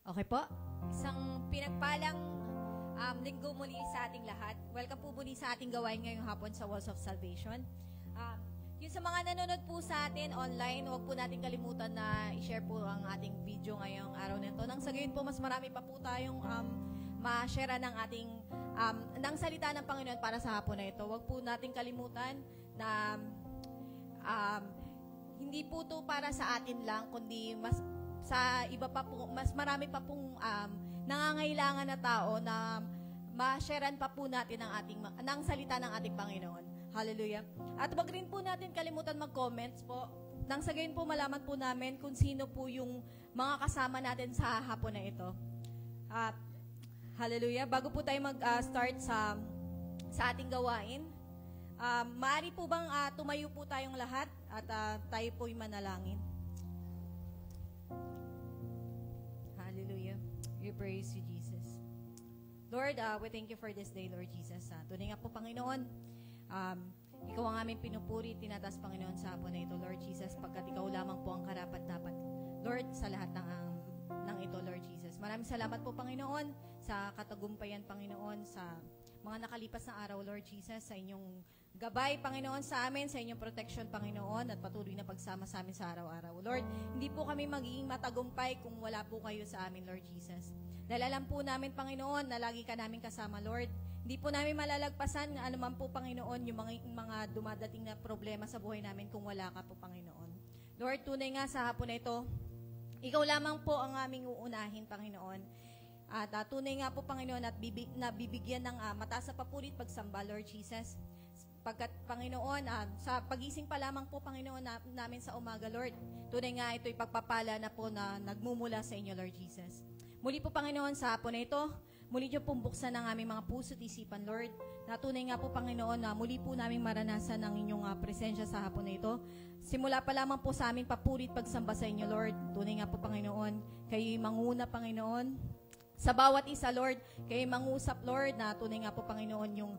Okay po. Isang pinagpalang linggo muli sa ating lahat. Welcome po muli sa ating gawain ngayong hapon sa Walls of Salvation. Yung sa mga nanonood po sa atin online, huwag po natin kalimutan na i-share po ang ating video ngayong araw na ito. Nang sa gayon po, mas marami pa po tayong ma-share ng ating ng salita ng Panginoon para sa hapon na ito. Huwag po natin kalimutan na hindi po to para sa atin lang, kundi mas sa iba pa po, mas marami pa pong nangangailangan na tao na ma-sharean pa po natin ng salita ng ating Panginoon. Hallelujah. At wag rin po natin kalimutan mag-comments po. Nang sa gayon po malaman po namin kung sino po yung mga kasama natin sa hapon na ito. Hallelujah. Bago po tayo mag-start sa ating gawain, maaari po bang tumayo po tayong lahat at tayo po'y manalangin. Hallelujah. We praise you, Jesus. Lord, we thank you for this day, Lord Jesus. Tunay nga po, Panginoon, ikaw ang aming pinupuri, tinatas, Panginoon, sa hapon na ito, Lord Jesus, pagkat ikaw lamang po ang karapat-dapat, Lord, sa lahat ng ito, Lord Jesus. Maraming salamat po, Panginoon, sa katagumpayan, Panginoon, sa mga nakalipas na araw, Lord Jesus, sa inyong gabay, Panginoon, sa amin, sa inyong protection, Panginoon, at patuloy na pagsama sa amin sa araw-araw. Lord, hindi po kami magiging matagumpay kung wala po kayo sa amin, Lord Jesus. Dahil alam po namin, Panginoon, na lagi ka namin kasama, Lord. Hindi po namin malalagpasan ano man po, Panginoon, yung mga dumadating na problema sa buhay namin kung wala ka po, Panginoon. Lord, tunay nga sa hapon na ito, ikaw lamang po ang aming uunahin, Panginoon. At tunay nga po, Panginoon, at nabibigyan ng mataas na papurit pagsamba, Lord Jesus. Pagkat, Panginoon, sa pagising pa lamang po, Panginoon, namin sa umaga, Lord, tunay nga ito'y pagpapala na po na nagmumula sa inyo, Lord Jesus. Muli po, Panginoon, sa hapon na ito, muli niyo pong buksan ang aming mga puso at isipan, Lord. Na tunay nga po, Panginoon, na muli po namin maranasan ang inyong presensya sa hapon na ito. Simula pa lamang po sa aming papurit pagsamba sa inyo, Lord. Tunay nga po, Panginoon, kayo'y manguna, Panginoon. Sa bawat isa, Lord, kayo'y mangusap, Lord, na tunay nga po, Panginoon, yung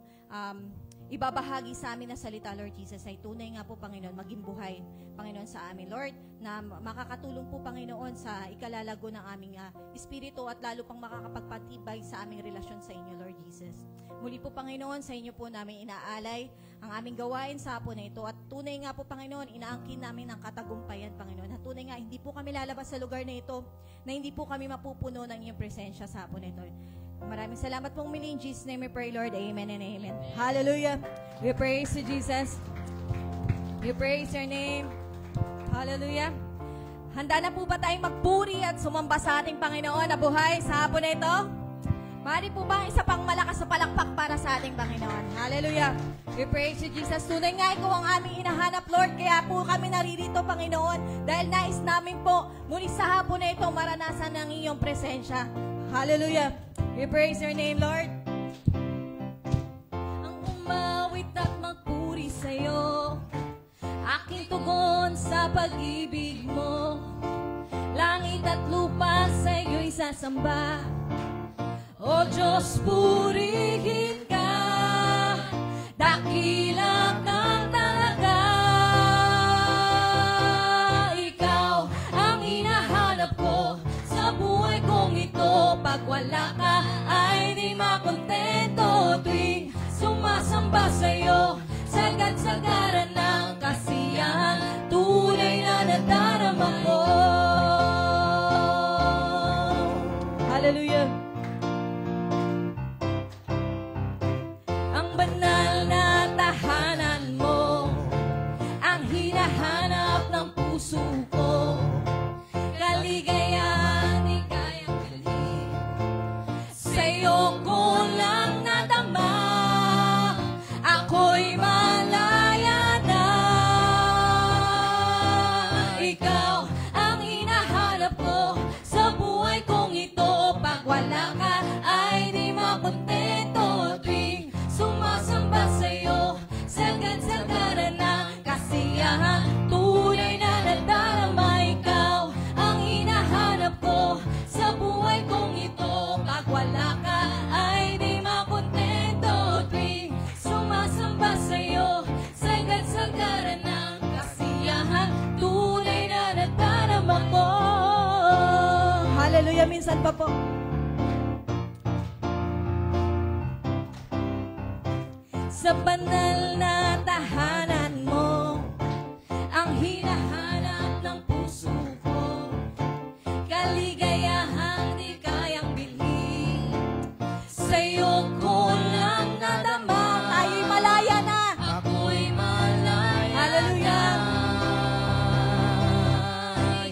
ibabahagi sa amin na salita, Lord Jesus, ay tunay nga po, Panginoon, maging buhay, Panginoon, sa amin, Lord, na makakatulong po, Panginoon, sa ikalalago ng aming espiritu at lalo pang makakapagpatibay sa aming relasyon sa inyo, Lord Jesus. Muli po, Panginoon, sa inyo po namin inaalay ang aming gawain sa hapon na ito at tunay nga po, Panginoon, inaangkin namin ang katagumpayan, Panginoon, at tunay nga, hindi po kami lalabas sa lugar na ito na hindi po kami mapupuno ng iyong presensya sa hapon na ito. Maraming salamat pong muli. In Jesus' name we pray, Lord. Amen and amen. Hallelujah. We praise you, Jesus. We praise your name. Hallelujah. Handa na po ba tayong magpuri at sumamba sa ating Panginoon na buhay sa hapon na ito? Maaari po ba isa pang malakas na palakpak para sa ating Panginoon? Hallelujah. We praise you, Jesus. Tunay nga, ikaw ang aming inahanap, Lord. Kaya po kami naririto, Panginoon. Dahil nais namin po, muli sa hapon na ito, maranasan ng iyong presensya. Hallelujah. We praise your name, Lord. Ang umawit at magpuri sa'yo, aking tugon sa pag-ibig mo. Langit at lupa sa'yo'y sasamba. O Diyos, purihin ka, dakila kang talaga. Ikaw ang hinahanap ko sa buhay kong ito. Pag wala ka ay di makontento. Tuwing sumasamba sa'yo, sagad-sagaran ng kasiyahan, tunay na nadarama ko. Hallelujah. Ang banal na tahanan mo, ang hinahanap ng puso ko. Kaligayahan di kayang bilhin, sa'yo ko lang nadama. Ako'y malaya na. Ikaw ang hinahanap ko sa buhay kong ito. Pag wala ka ay di makontento. Tuwing sumasamba sa'yo, sagad-sagaran ng kasiyahan, tunay na nadala minsan pa po. Sa banal na tahanan mo, ang hinahanap ng puso ko, kaligayahang di kayang bilhin, sa'yo ko lang nadama. Tayo'y malaya na. Ako'y malaya. Hallelujah.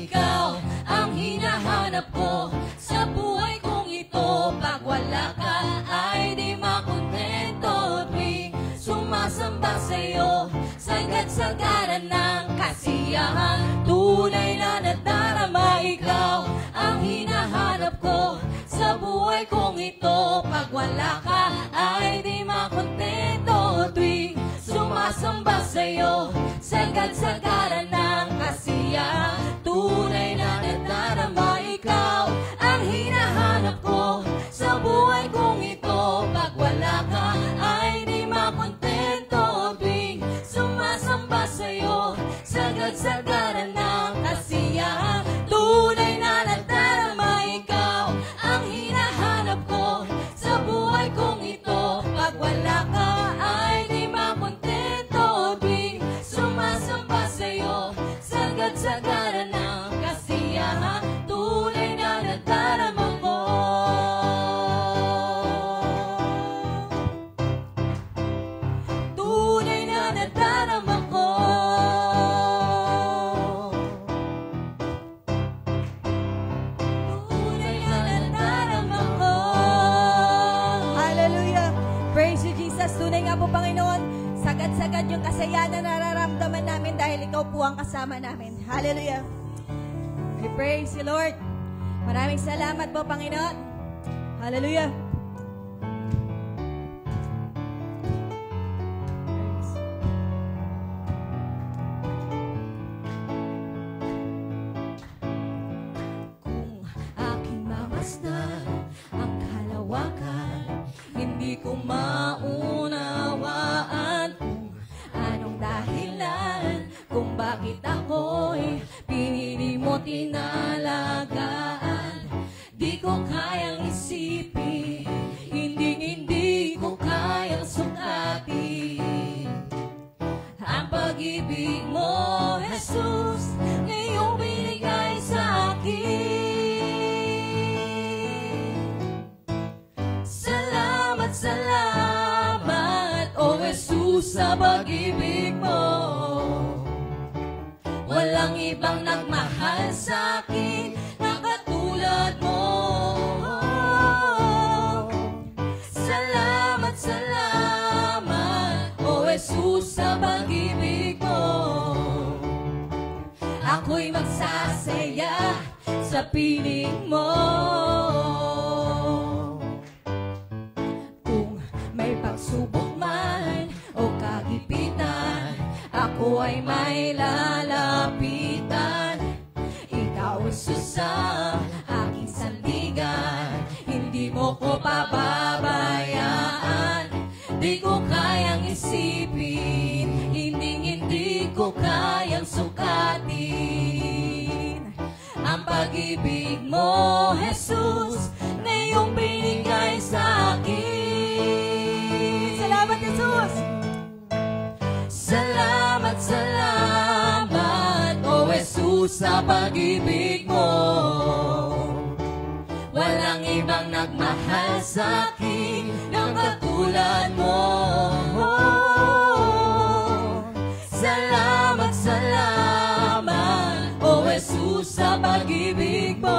Ikaw ang hinahanap ko sa buhay kong ito. Pag wala ka ay di makontento. Tuwing sumasamba sa'yo, sagad-sagaran ng kasiyahan. Tunay na nadarama, ikaw ang hinahanap ko sa buhay kong ito. Pag wala ka ay di makontento. Tuwing sumasamba sa'yo, sagad-sagaran ng kasiyahan. Tunay na nadarama, ikaw ang hinahanap ko sa buhay kong ito. Pag wala ka ay di makontento. Tuwing sumasamba sa'yo, sagad-sagaran ng kasiyahan. Tunay na nadarama, ikaw ang hinahanap ko sa buhay kong ito. Pag wala ka ay di makontento. Tuwing sumasamba sa'yo, sagad-sagaran ng kasiyahan. Tunay na nadarama ko. Tunay na nadarama ko. Tunay na nadarama ko. Hallelujah. Praise you, Jesus. Tunay nga po, Panginoon, sagad-sagad yung kasayanan na nararamdaman namin dahil ikaw po ang kasama namin. Hallelujah. We praise you, Lord. Maraming salamat po, Panginoon. Hallelujah. Kung aking mamasdan ang kalawakan, hindi ko maunawaan kung anong dahilan, kung bakit ako'y pinili mo tinalagaan. Di ko kayang isipin, hindi ko kayang sukatin ang pag-ibig mo, Jesus, na iyong binigay sa akin. Salamat, salamat, O Jesus, sa pag-ibig mo. Walang ibang nagmahal sa akin na katulad mo. Salamat, salamat, O Jesus, sa pag-ibig mo. Ako'y magsasaya sa piling mo. Kung may pagsubok man o kagipitan, ako ay may lalapitan. Ikaw, Jesus, sa aking sandigan, hindi mo ko pababayaan. Di ko kayang isipin, hindi ko kayang sukatin ang pag-ibig mo, Jesus, na iyong binigay sa akin. Salamat, Jesus! Salamat, salamat, O Jesus, sa pag-ibig mo. Walang ibang nagmahal sa akin ng katulad mo. Salamat, salamat, O Jesus, sa pag-ibig mo.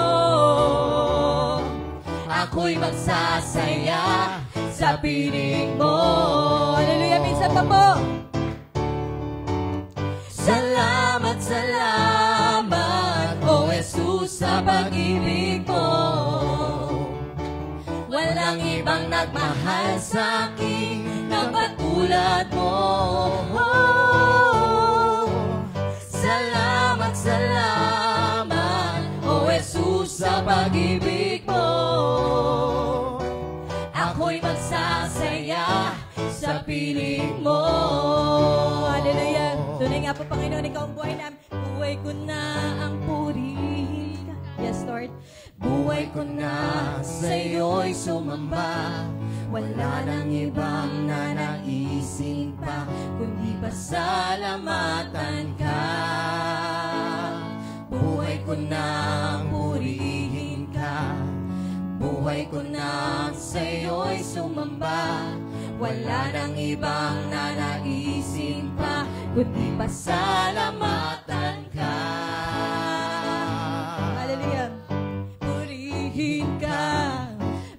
Ako'y magsasaya sa piling mo. Hallelujah, minsan pa po. Salamat, salamat, O Jesus, sa pag-ibig mo. Walang ibang nagmahal sa akin na katulad mo. Salamat, salamat, O Jesus, sa pag-ibig mo. Ako'y magsasaya sa piling mo. Hallelujah. Tunay nga po, Panginoon, ikaw ang buhay namin. Buhay ko na ang puri. Yes, Lord. Buhay ko na sa'yo'y sumamba. Wala nang ibang nanaisin pa, kundi pasalamatan ka. Buhay ko nang purihin ka, buhay ko nang sa'yo'y sumamba. Wala nang ibang nanaisin pa, kundi pasalamatan ka. Hallelujah. Purihin ka,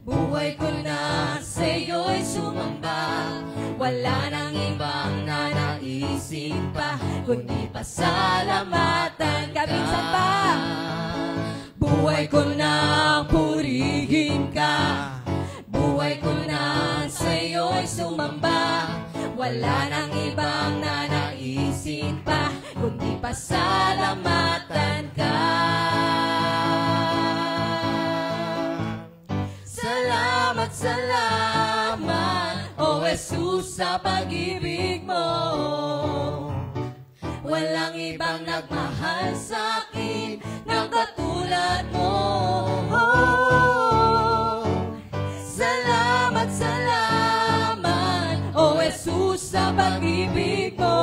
buhay ko na sa'yo'y sumamba. Wala nang ibang nanaisin pa, kundi pasalamatan ka. Minsan pa. Buhay ko nang purihin ka, buhay ko nang sa'yo'y sumamba. Wala nang ibang nanaisin pa, kundi pasalamatan ka. Salamat, salamat, O Jesus, sa pag-ibig mo. Walang ibang nagmahal sa'kin ng katulad mo. Salamat, salamat, O Jesus, sa pag-ibig mo.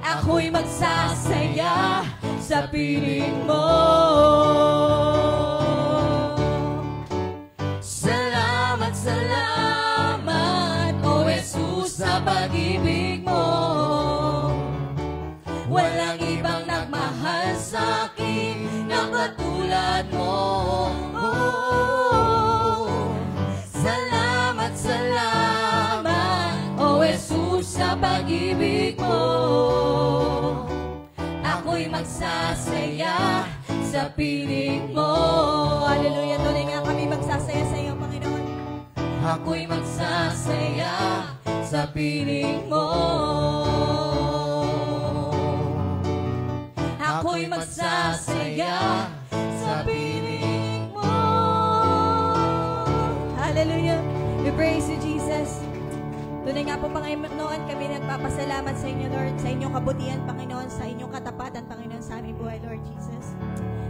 Ako'y magsasaya sa piling mo. Salamat, salamat, O Jesus, sa pag-ibig mo. Walang ibang nagmahal sa'kin na katulad mo. Salamat, salamat, O Jesus, sa pag-ibig mo. Ako'y magsasaya sa piling mo. Hallelujah. Tunay nga kami magsasaya sa iyo, Panginoon. Ako'y magsasaya sa piling mo. Ako'y magsasaya sa piling mo. Hallelujah. We praise you, Jesus. Tunay nga po, Panginoon, kami nagpapasalamat sa inyo, Lord, sa inyong kabutihan, Panginoon, sa inyong katapatan, Panginoon, sa aming buhay, Lord Jesus.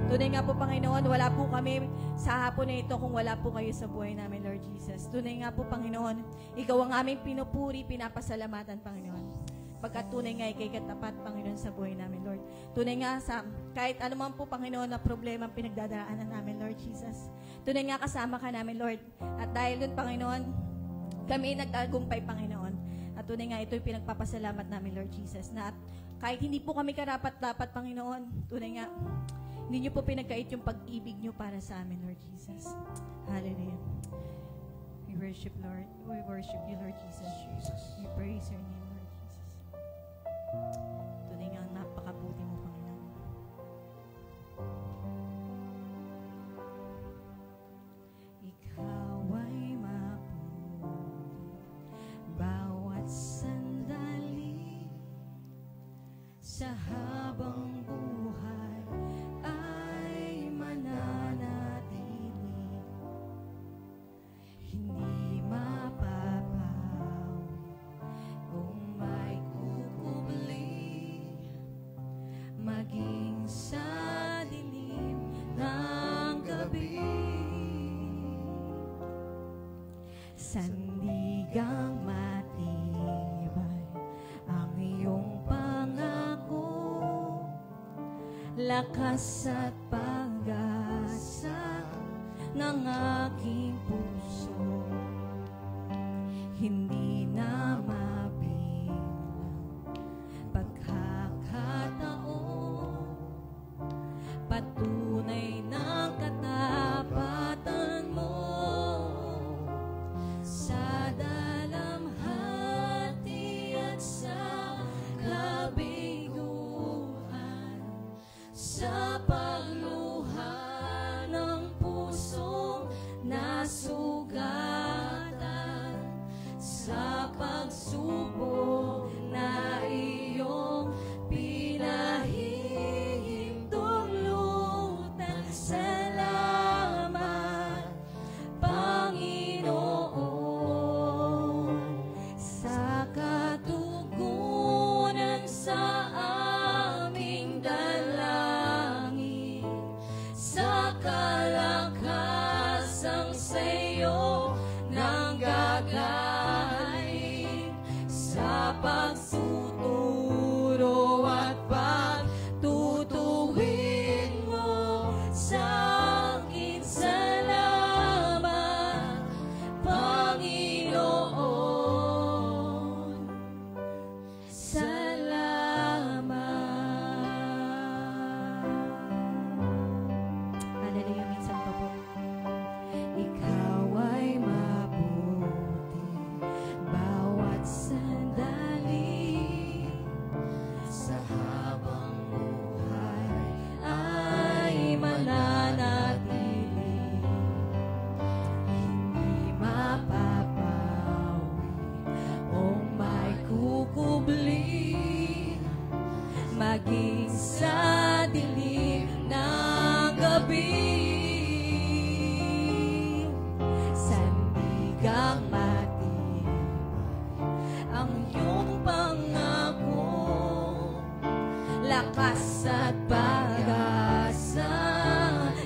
Tunay nga po, Panginoon, wala po kami sa hapon na ito kung wala po kayo sa buhay namin, Lord Jesus. Tunay nga po, Panginoon, ikaw ang aming pinupuri, pinapasalamatan, Panginoon. Pagkat tunay nga ikay katapat, Panginoon, sa buhay namin, Lord. Tunay nga sa kahit anuman po, Panginoon, na problema ang pinagdadaanan namin, Lord Jesus. Tunay nga kasama ka namin, Lord. At dahil doon, Panginoon, kami nagtagumpay, Panginoon. At tunay nga ito'y pinagpapasalamat namin, Lord Jesus. Na at kahit hindi po kami karapat-dapat, Panginoon, tunay nga, hindi niyo po pinagkait yung pag-ibig niyo para sa amin, Lord Jesus. Hallelujah. We worship, Lord. We worship you, Lord Jesus. We praise your name, Lord Jesus. Tunay nga, napakabuti mo, Panginoon. Ikaw ay bawat sandali sa habang buhay ay mananatili, hindi mapapawi kung may kukubli, maging sa dilim ng gabi. Sandigang matibay ang iyong pangako, lakas at pag-asa ng aking puso, hindi na mabilang pagkakataon, patunay ng katapatan mo. Sa dalamhati at sa kabiguan, sa pagluha ng pusong nasugatan, sa pagsubok na iyong pinahihintulungan, makubli, maging sa dilim ng gabi. Sandigang matibay ang iyong pangako, lakas at pag-asa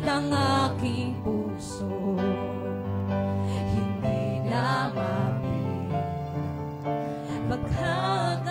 ng aking puso. Hindi na mapigil pagkakataon,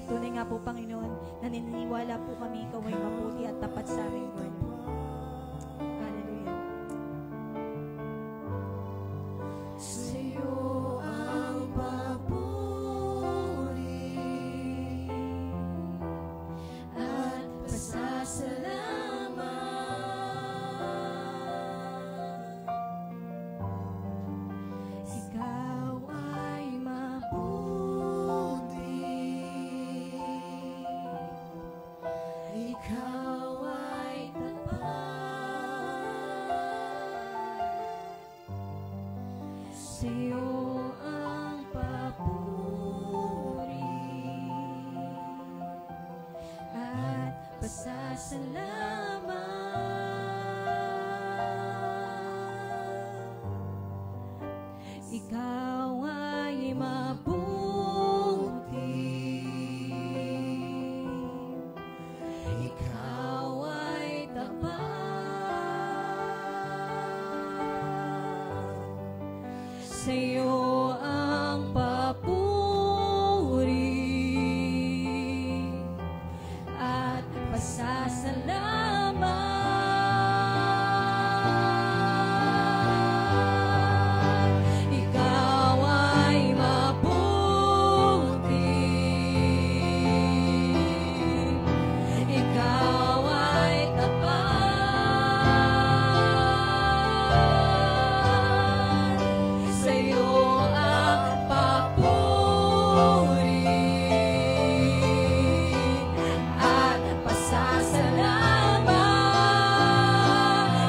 Tunay nga po, Panginoon, naniniwala po kami ikaw ay mabuti at tapat sa amin, Lord. Hallelujah. Sa'yo ang papuri at pasasalamat. Ikaw ay mabuti, ikaw ay tapat. Sa'yo ang papuri at pasasalamat. Ikaw ay mabuti, ikaw ay tapat. Sa'yo ang papuri at pasasalamat. Ikaw ay mabuti, ikaw ay tapat. Sa'yo ang papuri at pasasalamat.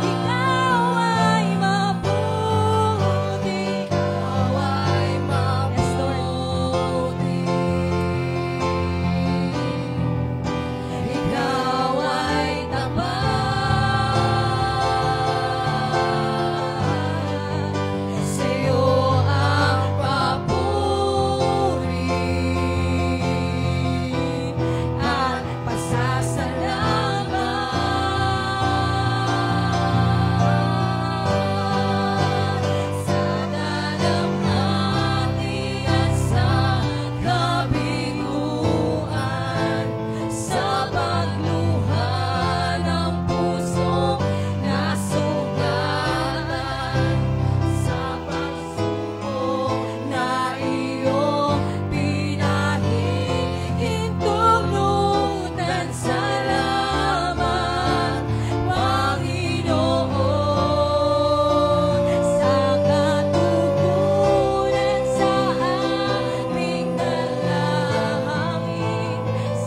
Ikaw ay mabuti, ikaw ay mabuti, ikaw ay tapat. Sa'yo ang papuri at pasasalamat. Sa dalamhati at sa kabiguan, sa pagluha ng pusong nasugatan, sa pagsubok na iyong pinahihintulutan. Salamat, Panginoon, sa katugunan sa aming dalangin,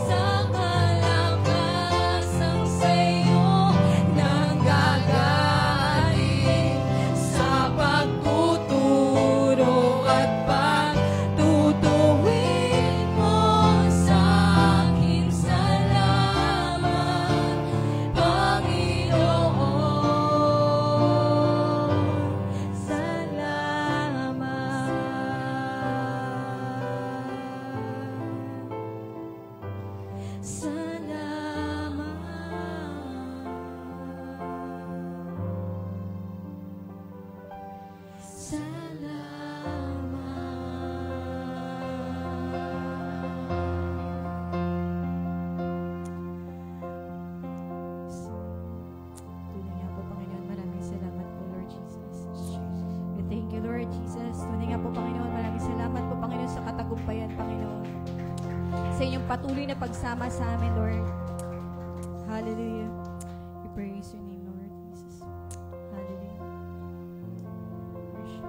sa kalakasan sa'yo nanggagaling, sa pagtuturo at pagtutuwid mo sa akin. Salamat, Panginoon, Tunay nga po, Panginoon, maraming salamat po, Lord Jesus. We thank you, Lord Jesus. Tunay nga po, Panginoon, maraming salamat po, Panginoon, sa katagumpayan, Panginoon. Sa inyong patuloy na pagsama sa amin, Lord. Hallelujah. We praise your name, Lord Jesus. Hallelujah. Worship.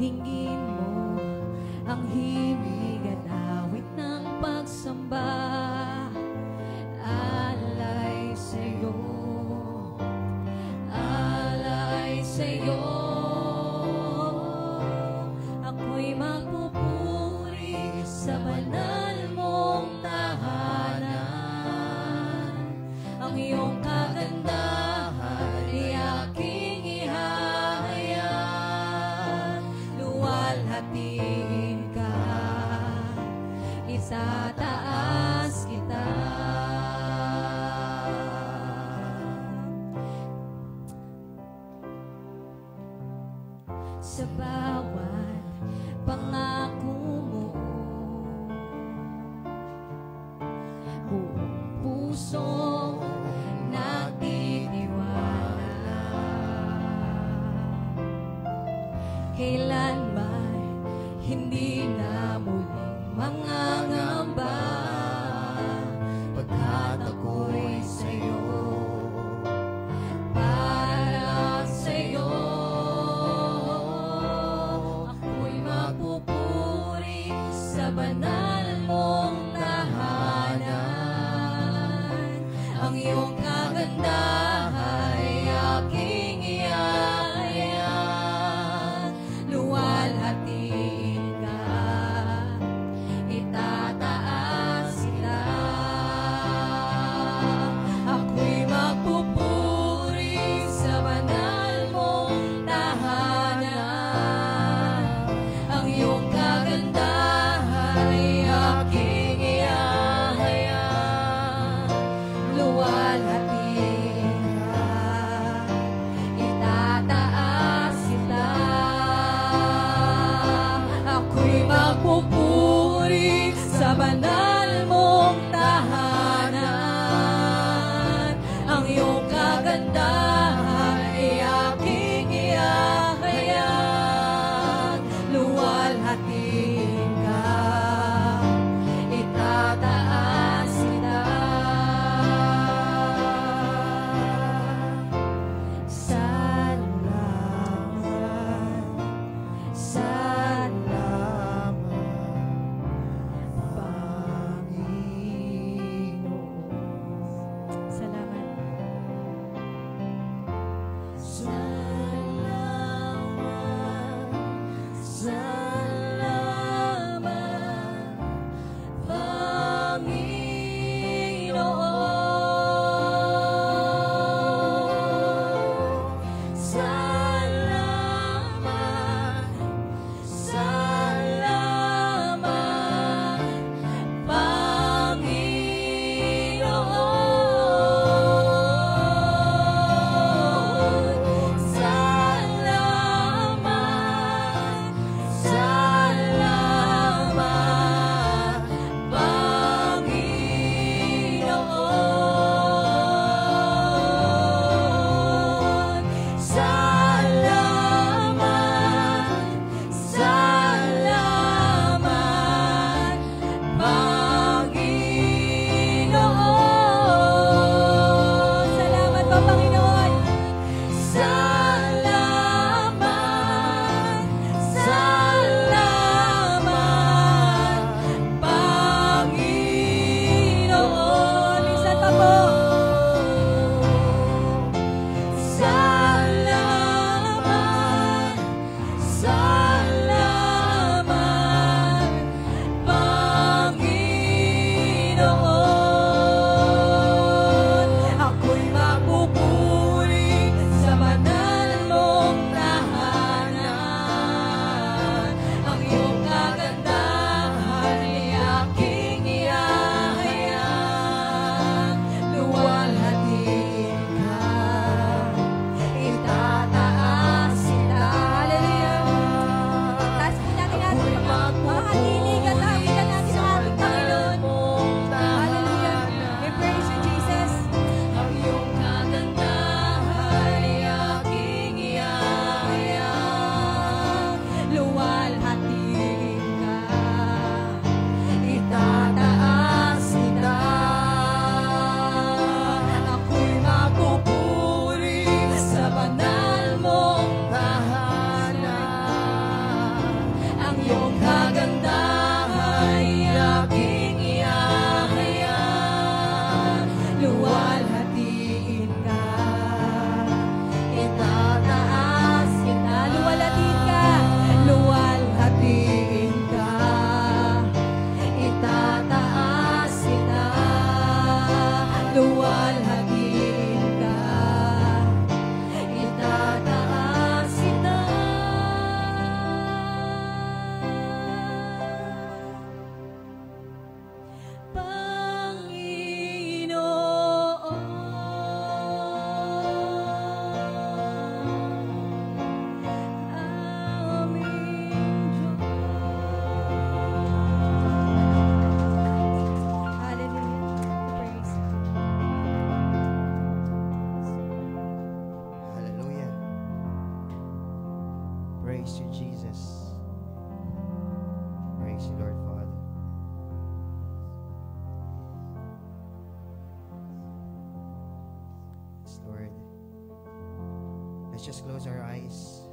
dinggin mo ang himig at awit ng pagsamba. Alay sa'yo, alay sa'yo. Ako'y magpupuri sa banal mong tahanan. Ang iyong kagandahan ay aking ihahayag. Luwalhatiin ka, itataas kita. Sa bawat pangako mo, buong puso nagtitiwala. Kailanman hindi na muling mangangamba, pagkat ako'y sa'yo, para sa'yo. Ako'y magpupuri sa banal mong tahanan. Ang iyong kagandahan ay aking ihahayag. Luwalhatiin ka, itataas kita. Ako'y magpupuri sa banal mong tahanan. Ang iyong kagandahan ay aking ihahayag. Luwalhatiin ka, itataas kita. Ako'y magpupuri sa banal mong tahanan. Ang iyong kagandahan ay aking ihahayag. Luwalhatiin ka, itataas kita. Salamat, Panginoon. let's just close our eyes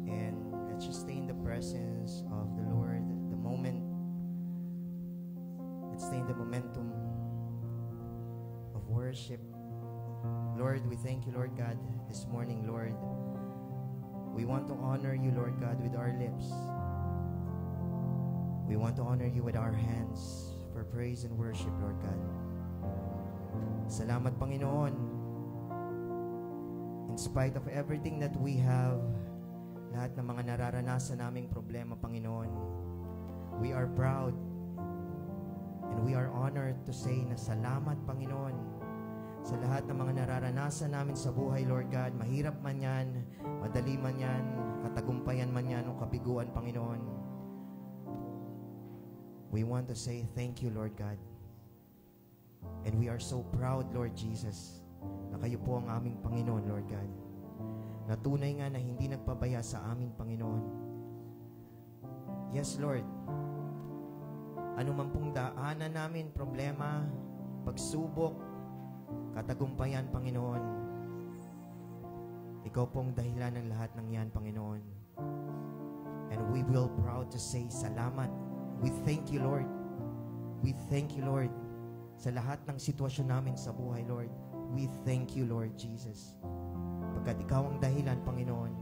and let's just stay in the presence of the Lord. The moment, let's stay in the momentum of worship. Lord, we thank you, Lord God, this morning, Lord. We want to honor you, Lord God, with our lips. We want to honor you with our hands for praise and worship, Lord God. Salamat, Panginoon. In spite of everything that we have, lahat ng mga nararanasan naming problema, Panginoon, we are proud and we are honored to say na salamat, Panginoon, sa lahat ng mga nararanasan namin sa buhay, Lord God. Mahirap man yan, madali man yan, katagumpayan man yan, o kabiguan, Panginoon. We want to say thank you, Lord God. And we are so proud, Lord Jesus, na kayo po ang aming Panginoon, Lord God. Natunay nga na hindi nagpabaya sa aming Panginoon. Yes, Lord. Ano man pong daanan namin, problema, pagsubok, katagumpayan, Panginoon. Ikaw pong dahilan ng lahat ng yan, Panginoon. And we will proud to say salamat. We thank you, Lord. We thank you, Lord, sa lahat ng sitwasyon namin sa buhay, Lord. We thank you, Lord Jesus. Pagkat ikaw ang dahilan, Panginoon,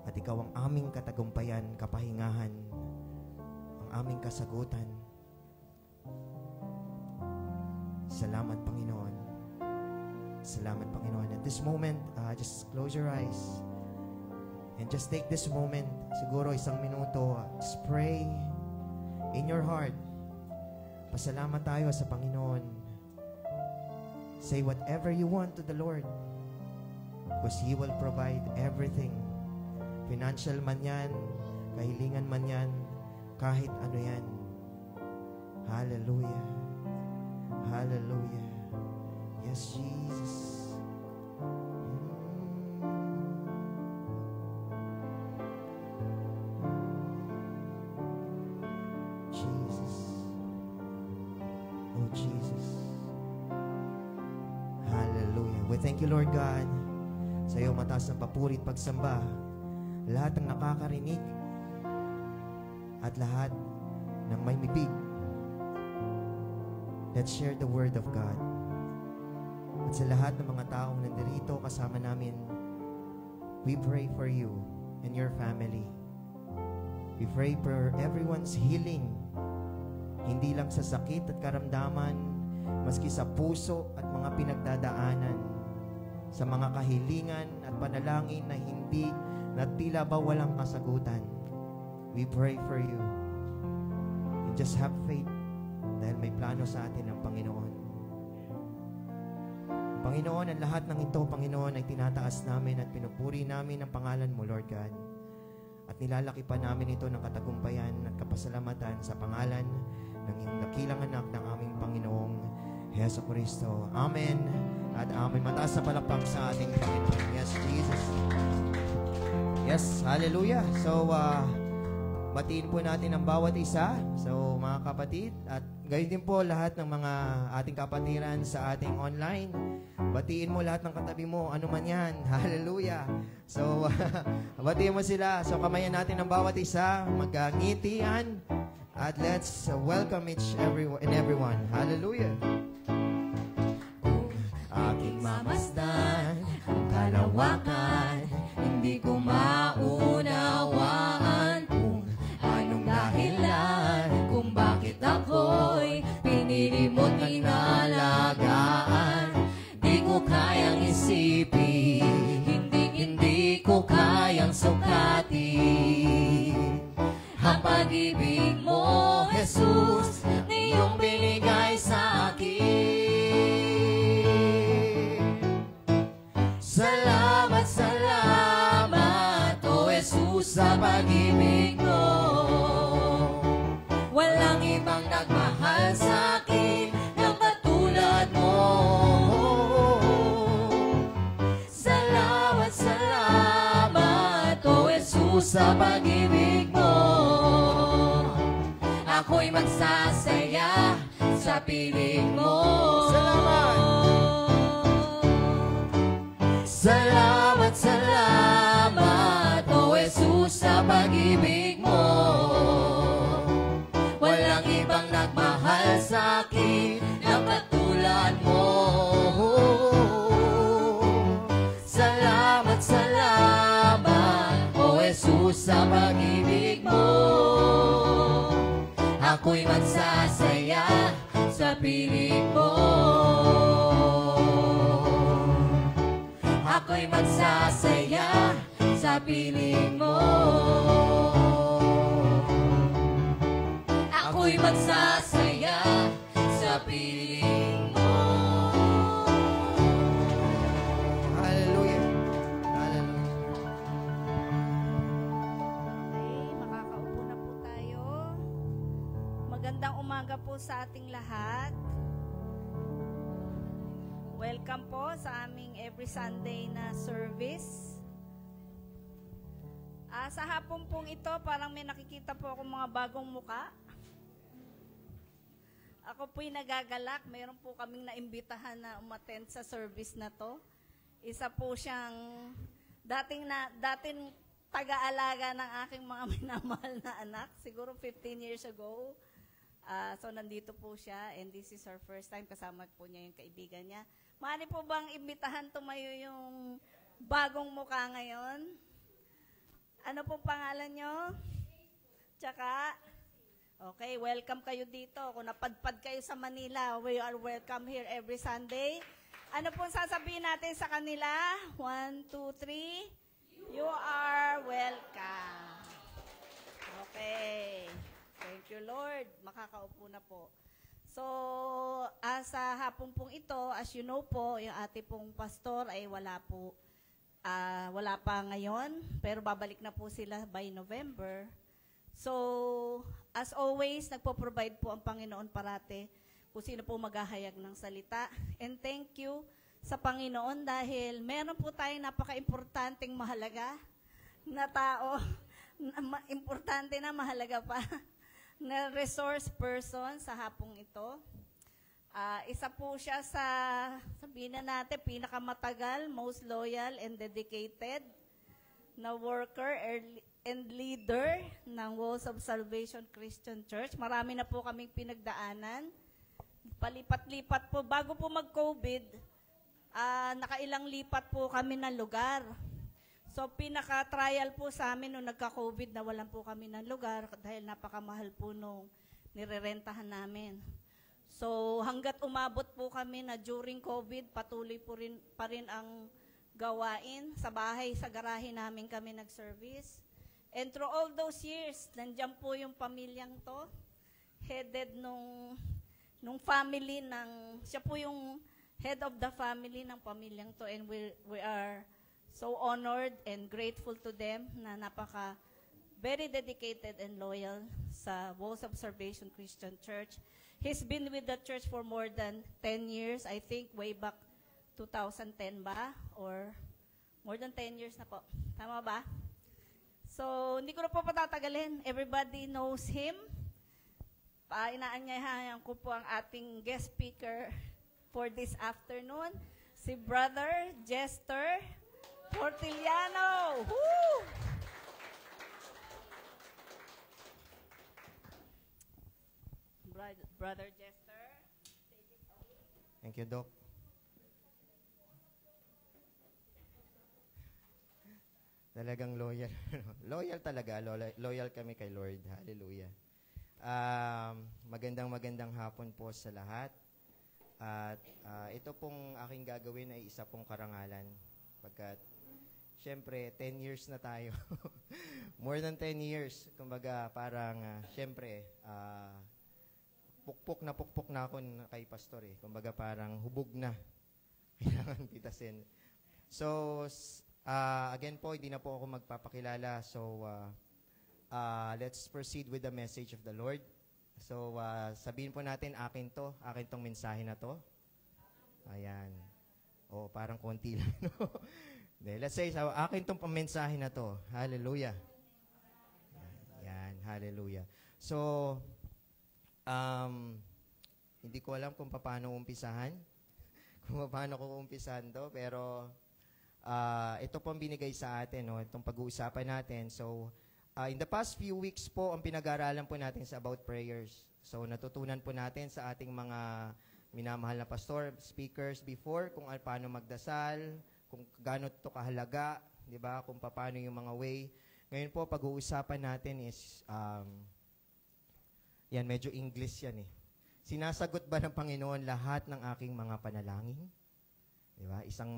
at ikaw ang aming katagumpayan, kapahingahan, ang aming kasagutan. Salamat, Panginoon. Salamat, Panginoon. At this moment, just close your eyes and just take this moment, siguro 1 minuto, just pray in your heart. Pasalamat tayo sa Panginoon. Say whatever you want to the Lord, because He will provide everything. Financial man yan, kahilingan man yan, kahit ano yan. Hallelujah. Hallelujah. Yes, Jesus. Jesus. Oh, Jesus. Hallelujah. We thank you, Lord God, sa iyong mataas na papuri at pagsamba. Lahat ng nakakarinig at lahat ng may bibig, let's share the word of God. At sa lahat ng mga taong nandirito kasama namin, we pray for you and your family. We pray for everyone's healing, hindi lang sa sakit at karamdaman, maski sa puso at mga pinagdadaanan, sa mga kahilingan at panalangin na hindi na tila ba walang kasagutan. We pray for you. You just have faith dahil may plano sa atin ng Panginoon. Panginoon, ang lahat ng ito, Panginoon, ay tinataas namin at pinupuri namin ang pangalan mo, Lord God. At nilalaki pa namin ito ng katagumpayan at kapasalamatan sa pangalan ng dakilang anak ng aming Panginoong Jesucristo. Amen at amen. Mataas na palakpak sa ating Panginoon. Yes, Jesus. Yes, hallelujah. So, batiin po natin ang bawat isa. So, mga kapatid, at gayon din po lahat ng mga ating kapatiran sa ating online. Batiin mo lahat ng katabi mo, ano man yan. Hallelujah. So, batiin mo sila. So, kamayan natin ang bawat isa, magngitian, at let's welcome each and everyone. Hallelujah. Aking mamasdan ang kalawakan, hindi ko maunawaan kung anong dahilan, kung bakit ako'y pinili mo't inalagaan. Di ko kayang isipin, hindi ko kayang sukatin ang pag-ibig mo, Jesus, na iyong binigay sa akin. Salamat, salamat, O Jesus, sa pag-ibig mo. Walang ibang nagmahal sa akin na katulad mo. Salamat, salamat, O Jesus, sa pag-ibig mo. Ako'y magsasaya sa piling mo. Salamat. pag-ibig mo. Walang ibang nagmahal sa akin na katulad mo. Salamat, salamat, O Jesus, sa pag-ibig mo. Ako'y magsasaya sa piling mo. Ako'y magsasaya sa piling mo. Ako'y magsasaya sa piling mo. Hallelujah. Hallelujah. Okay, makakaupo na po tayo. Magandang umaga po sa ating lahat. Welcome po sa aming every Sunday na service. Sa hapon pong ito, parang may nakikita po akong mga bagong muka. Ako po'y nagagalak. Mayroon po kaming naimbitahan na umattend sa service na to. Isa po siyang dating taga-alaga ng aking mga minamahal na anak. Siguro 15 years ago. So nandito po siya and this is her first time. Kasama po niya yung kaibigan niya. Maaari po bang imbitahan tumayo yung bagong mukha ngayon? Ano pong pangalan nyo? Tsaka, okay, welcome kayo dito. Kung napadpad kayo sa Manila, we are welcome here every Sunday. Ano pong sasabihin natin sa kanila? 1, 2, 3. You are welcome. Okay. Thank you, Lord. Makakaupo na po. So, sa hapon pong ito, as you know po, yung ate pong pastor ay wala pa ngayon, pero babalik na po sila by November. So, as always, nagpo-provide po ang Panginoon parate kung sino po maghahayag ng salita. And thank you sa Panginoon dahil meron po tayong napaka-importanteng mahalaga na tao, importante na mahalaga pa, na resource person sa hapong ito. Isa po siya sa, sabihin na natin, pinakamatagal, most loyal and dedicated na worker and leader ng Walls of Salvation Christian Church. Marami na po kaming pinagdaanan. Palipat-lipat po. Bago po mag-COVID, nakailang lipat po kami ng lugar. So, pinaka-trial po sa amin nung nagka-COVID na walan po kami ng lugar dahil napakamahal po nung nirerentahan namin. So, hanggat umabot po kami na during COVID, patuloy pa rin ang gawain sa bahay, sa garahe namin kami nag-service. And through all those years, nandiyan po yung pamilyang to, headed nung family siya po yung head of the family ng pamilyang to, and we are so honored and grateful to them na very dedicated and loyal sa Walls of Salvation Christian Church. He's been with the church for more than 10 years, I think way back 2010 ba? Or more than 10 years na po. Tama ba? So, hindi ko na po patatagalin. Everybody knows him. Inaanyayahan ko po ang ating guest speaker for this afternoon, si Brother Jester Portiliano. Woo! Brother Jester, take it away. Thank you, Doc. Talagang loyal. Loyal talaga. Loyal kami kay Lord. Hallelujah. Magandang hapon po sa lahat. At ito pong aking gagawin ay isa pong karangalan. Pagkat, syempre, 10 years na tayo. More than 10 years. Kumbaga, parang, syempre, pukpok na ako kay pastor eh. Kumbaga parang hubog na. Kailangan pitasin. So, again po, hindi na po ako magpapakilala. So, let's proceed with the message of the Lord. So, sabihin po natin, akin tong mensahe na to. Ayan. O, parang konti lang, no? Let's say, akin tong mensahe na to. Hallelujah. Ayan, hallelujah. So, hindi ko alam kung paano umpisahan. Kung paano ko umpisahan to. Pero, ito pong binigay sa atin, no? Itong pag-uusapan natin. So, In the past few weeks po, ang pinag-aaralan po natin sa about prayers. So natutunan po natin sa ating mga minamahal na pastor, speakers before, kung paano magdasal, kung gaano ito kahalaga, di ba? Kung paano yung mga way. Ngayon po, pag-uusapan natin is, yan, medyo English yan eh. Sinasagot ba ng Panginoon lahat ng aking mga panalangin? Di ba? Isang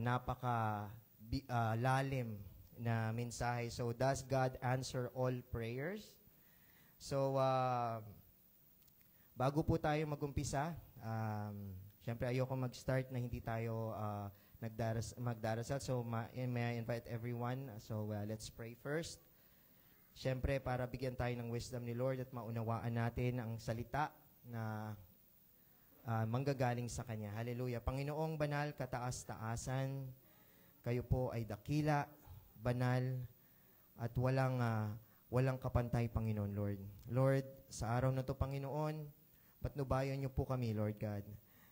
napaka-lalim na mensahe. So, does God answer all prayers? So, bago po tayo mag-umpisa, syempre ayoko mag-start na hindi tayo magdarasal. So, may I invite everyone? So, let's pray first. Syempre, para bigyan tayo ng wisdom ni Lord at maunawaan natin ang salita na manggagaling sa Kanya. Hallelujah. Panginoong banal, kataas-taasan, kayo po ay dakila, banal, at walang kapantay, Panginoon, Lord. Lord, sa araw na to, Panginoon, patnubayan niyo po kami, Lord God,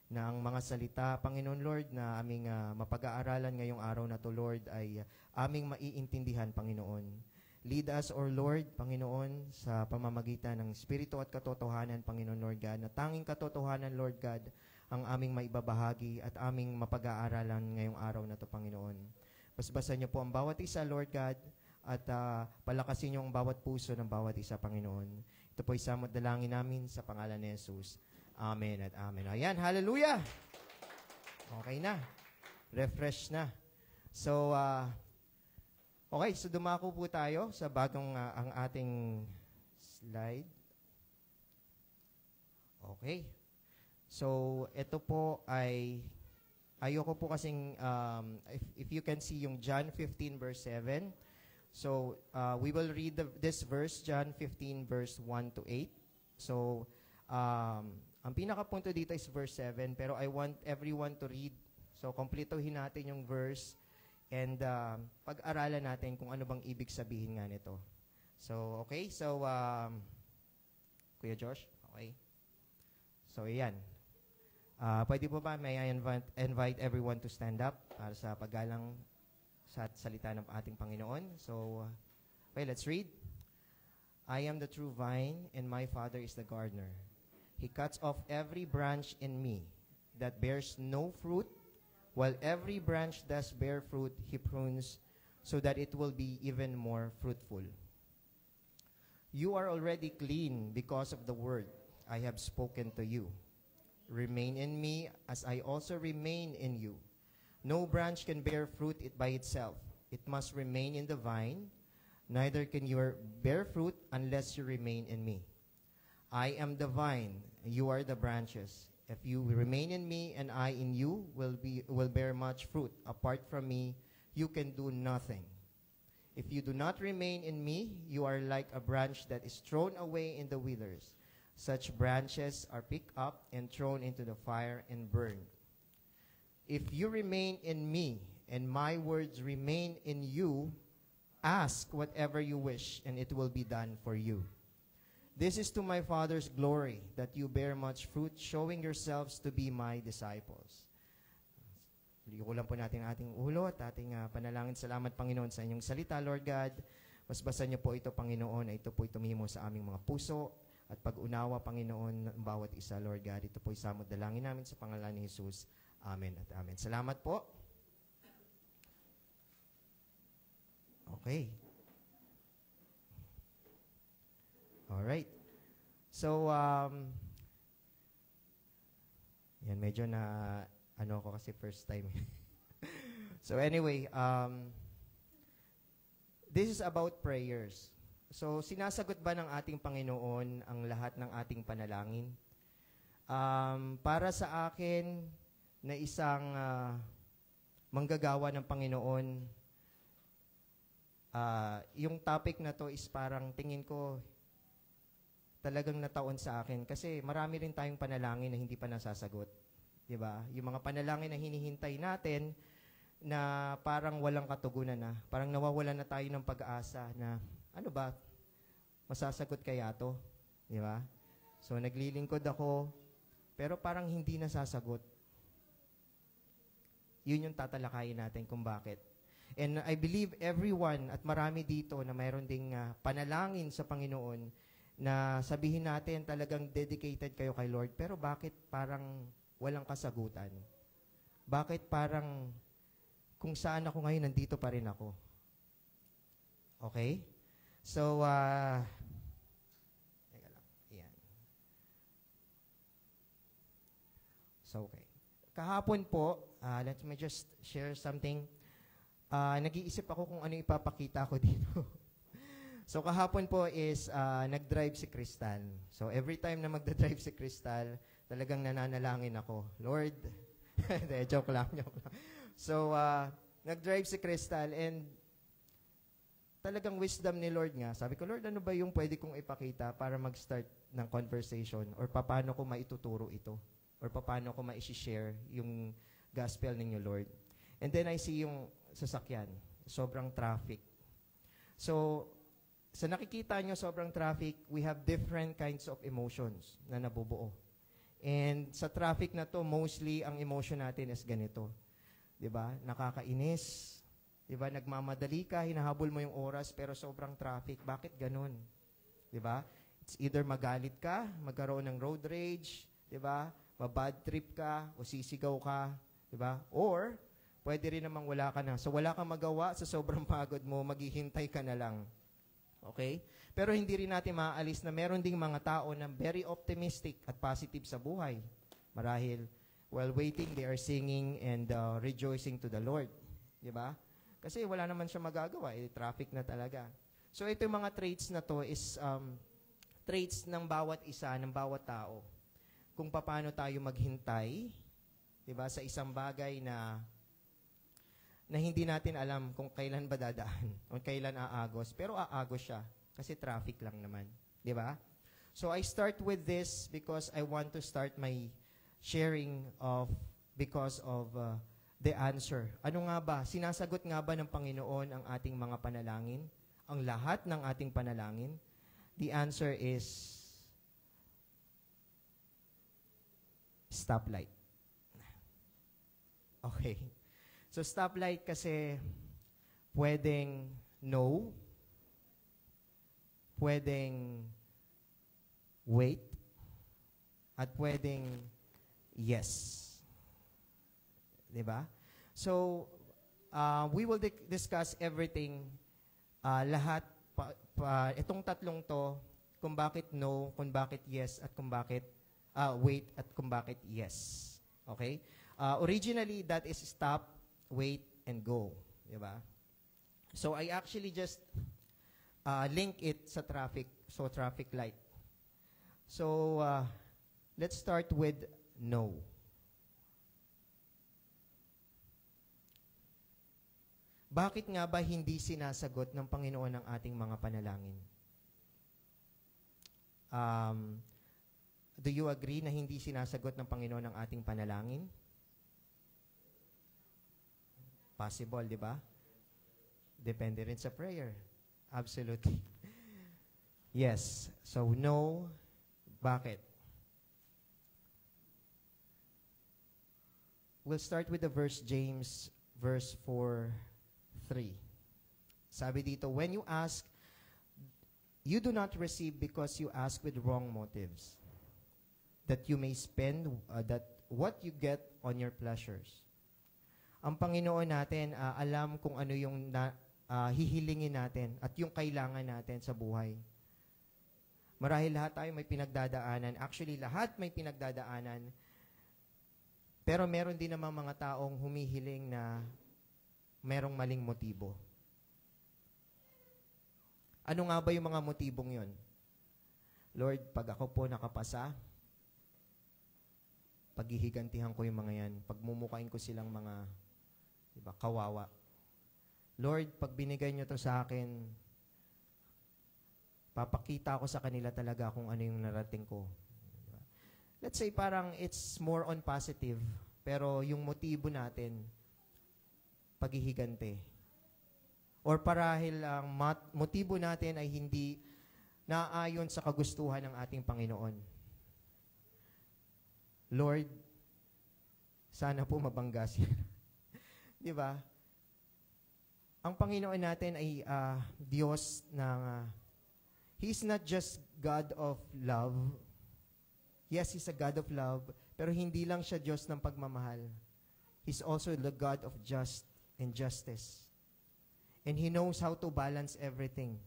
na ang mga salita, Panginoon, Lord, na aming mapag-aaralan ngayong araw na to, Lord, ay aming maiintindihan, Panginoon. Lead us, O Lord, Panginoon, sa pamamagitan ng Espiritu at katotohanan, Panginoon, Lord God, na tanging katotohanan, Lord God, ang aming maibabahagi at aming mapag-aaralan ngayong araw na to, Panginoon. Basbasan niyo po ang bawat isa, Lord God, at palakasin niyo ang bawat puso ng bawat isa, Panginoon. Ito po isamot dalangin namin sa pangalan ni Jesus. Amen at amen. Ayan, hallelujah! Okay na. Refresh na. So, okay, so dumako po tayo sa bagong ang ating slide. Okay. So, ito po ay ayoko po kasing, if you can see yung John 15 verse 7. So, we will read this verse, John 15 verse 1 to 8. So, ang pinakapunto dito is verse 7, pero I want everyone to read. So, kompletohin natin yung verse and pag-aralan natin kung ano bang ibig sabihin nga nito. So, okay. So, Kuya Josh, okay. So, ayan. Pwede po ba, may I invite everyone to stand up para sa paggalang sa salita ng ating Panginoon. So, okay, let's read. I am the true vine, and my Father is the gardener. He cuts off every branch in me that bears no fruit, while every branch does bear fruit, He prunes, so that it will be even more fruitful. You are already clean because of the word I have spoken to you. Remain in me as I also remain in you. No branch can bear fruit by itself. It must remain in the vine. Neither can you bear fruit unless you remain in me. I am the vine, you are the branches. If you remain in me and I in you, will bear much fruit. Apart from me, you can do nothing. If you do not remain in me, you are like a branch that is thrown away in the wilderness. Such branches are picked up and thrown into the fire and burned. If you remain in me and my words remain in you, ask whatever you wish and it will be done for you. This is to my Father's glory, that you bear much fruit, showing yourselves to be my disciples. Likulan po natin ating ulo at ating panalangin. Salamat, Panginoon, sa inyong salita, Lord God. Basbasan niyo po ito, Panginoon, na ito po tumimo sa aming mga puso. At pag-unawa, Panginoon, ng bawat isa, Lord God, ito po isamot dalangin namin sa pangalan ni Jesus. Amen at amen. Salamat po. Okay. Alright. So, yan, medyo na, ko kasi first time. So anyway, this is about prayers. So, sinasagot ba ng ating Panginoon ang lahat ng ating panalangin? Para sa akin, na isang manggagawa ng Panginoon, yung topic na to is parang tingin ko talagang nataon sa akin. Kasi marami rin tayong panalangin na hindi pa nasasagot. Diba? Yung mga panalangin na hinihintay natin na parang walang katugunan na. Parang nawawalan na tayo ng pag-asa na ano ba, masasagot kaya to? Di ba? So, naglilingkod ako, pero parang hindi nasasagot. Yun yung tatalakayin natin kung bakit. And I believe everyone at marami dito na mayroon ding panalangin sa Panginoon na sabihin natin talagang dedicated kayo kay Lord. Pero bakit parang walang kasagutan? Bakit parang kung saan ako ngayon, nandito pa rin ako? Okay? So, teka lang. Ayan. So, okay. Kahapon po, let me just share something. Nag-iisip ako kung ano ipapakita ko dito. So kahapon po is nag-drive si Crystal. So every time na magda-drive si Crystal, talagang nananalangin ako. Lord, joke lang. So nag-drive si Crystal and talagang wisdom ni Lord nga. Sabi ko, Lord, ano ba yung pwede kong ipakita para mag-start ng conversation? Or paano ko maituturo ito? Or paano ko ma-share yung gospel ninyo, Lord? And then I see yung sasakyan. Sobrang traffic. So, sa nakikita nyo, sobrang traffic, we have different kinds of emotions na nabubuo. And sa traffic na to, mostly ang emotion natin is ganito. 'Di ba? Nakakainis. 'Di ba? Nagmamadali ka, hinahabol mo yung oras, pero sobrang traffic. Bakit ganun? 'Di ba? It's either magalit ka, magkaroon ng road rage, 'di ba? Mabad trip ka, o sisigaw ka, 'di ba? Or pwede rin namang wala ka na. So wala kang magawa sa sobrang pagod mo, maghihintay ka na lang. Okay? Pero hindi rin natin maaalis na meron ding mga tao na very optimistic at positive sa buhay. Marahil, while waiting, they are singing and rejoicing to the Lord. Di ba? Kasi wala naman siya magagawa. Traffic na talaga. So ito yung mga traits na to is traits ng bawat isa, ng bawat tao. Kung paano tayo maghintay, di ba, sa isang bagay na hindi natin alam kung kailan ba dadaan o kailan aagos. Pero aagos siya kasi traffic lang naman. Di ba? So I start with this because I want to start my sharing because of the answer. Ano nga ba? Sinasagot nga ba ng Panginoon ang ating mga panalangin? Ang lahat ng ating panalangin? The answer is stoplight. Okay. So stoplight kasi pwedeng no, pwedeng wait, at pwedeng yes. Diba? So, we will discuss everything, lahat, itong tatlong to, kung bakit no, kung bakit yes, at kung bakit wait, at kung bakit yes. Okay? Originally, that is stop, wait, and go. Diba? So, I actually just link it sa traffic. So, traffic light. So, let's start with no. Bakit nga ba hindi sinasagot ng Panginoon ang ating mga panalangin? Do you agree na hindi sinasagot ng Panginoon ang ating panalangin? Possible, di ba? Depende rin sa prayer. Absolutely. Yes. So, no. Bakit? We'll start with the verse James, verse 4:3. Sabi dito, when you ask, you do not receive because you ask with wrong motives, that you may spend that what you get on your pleasures. Ang Panginoon natin, alam kung ano yung hihilingin natin at yung kailangan natin sa buhay. Marahil lahat tayo may pinagdadaanan. Actually, lahat may pinagdadaanan. Pero meron din namang mga taong humihiling na merong maling motibo. Ano nga ba yung mga motibong yon? Lord, pag ako po nakapasa, paghihigantihan ko yung mga yan. Pagmumukain ko silang mga kawawa. Lord, pag binigay nyo to sa akin, papakita ko sa kanila talaga kung ano yung narating ko. Let's say parang it's more on positive, pero yung motibo natin, paghihiganti. Or parahil ang motibo natin ay hindi naaayon sa kagustuhan ng ating Panginoon. Lord, sana po mabangga siya. Di ba? ang Panginoon natin ay Diyos ng, He's not just God of love. Yes, He's a God of love, pero hindi lang siya Diyos ng pagmamahal. He's also the God of just and justice. And He knows how to balance everything.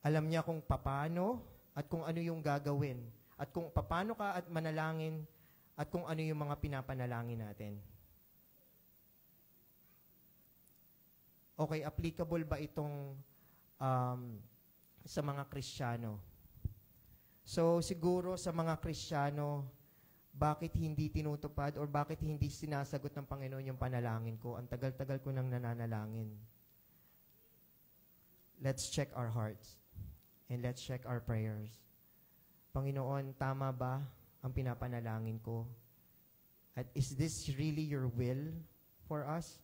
Alam niya kung paano at kung ano yung gagawin. At kung paano ka at manalangin at kung ano yung mga pinapanalangin natin. Okay, applicable ba itong sa mga Kristiyano? So, siguro sa mga Kristiyano, bakit hindi tinutupad or bakit hindi sinasagot ng Panginoon yung panalangin ko? Ang tagal-tagal ko nang nananalangin. Let's check our hearts and let's check our prayers. Panginoon, tama ba ang pinapanalangin ko? At is this really your will for us?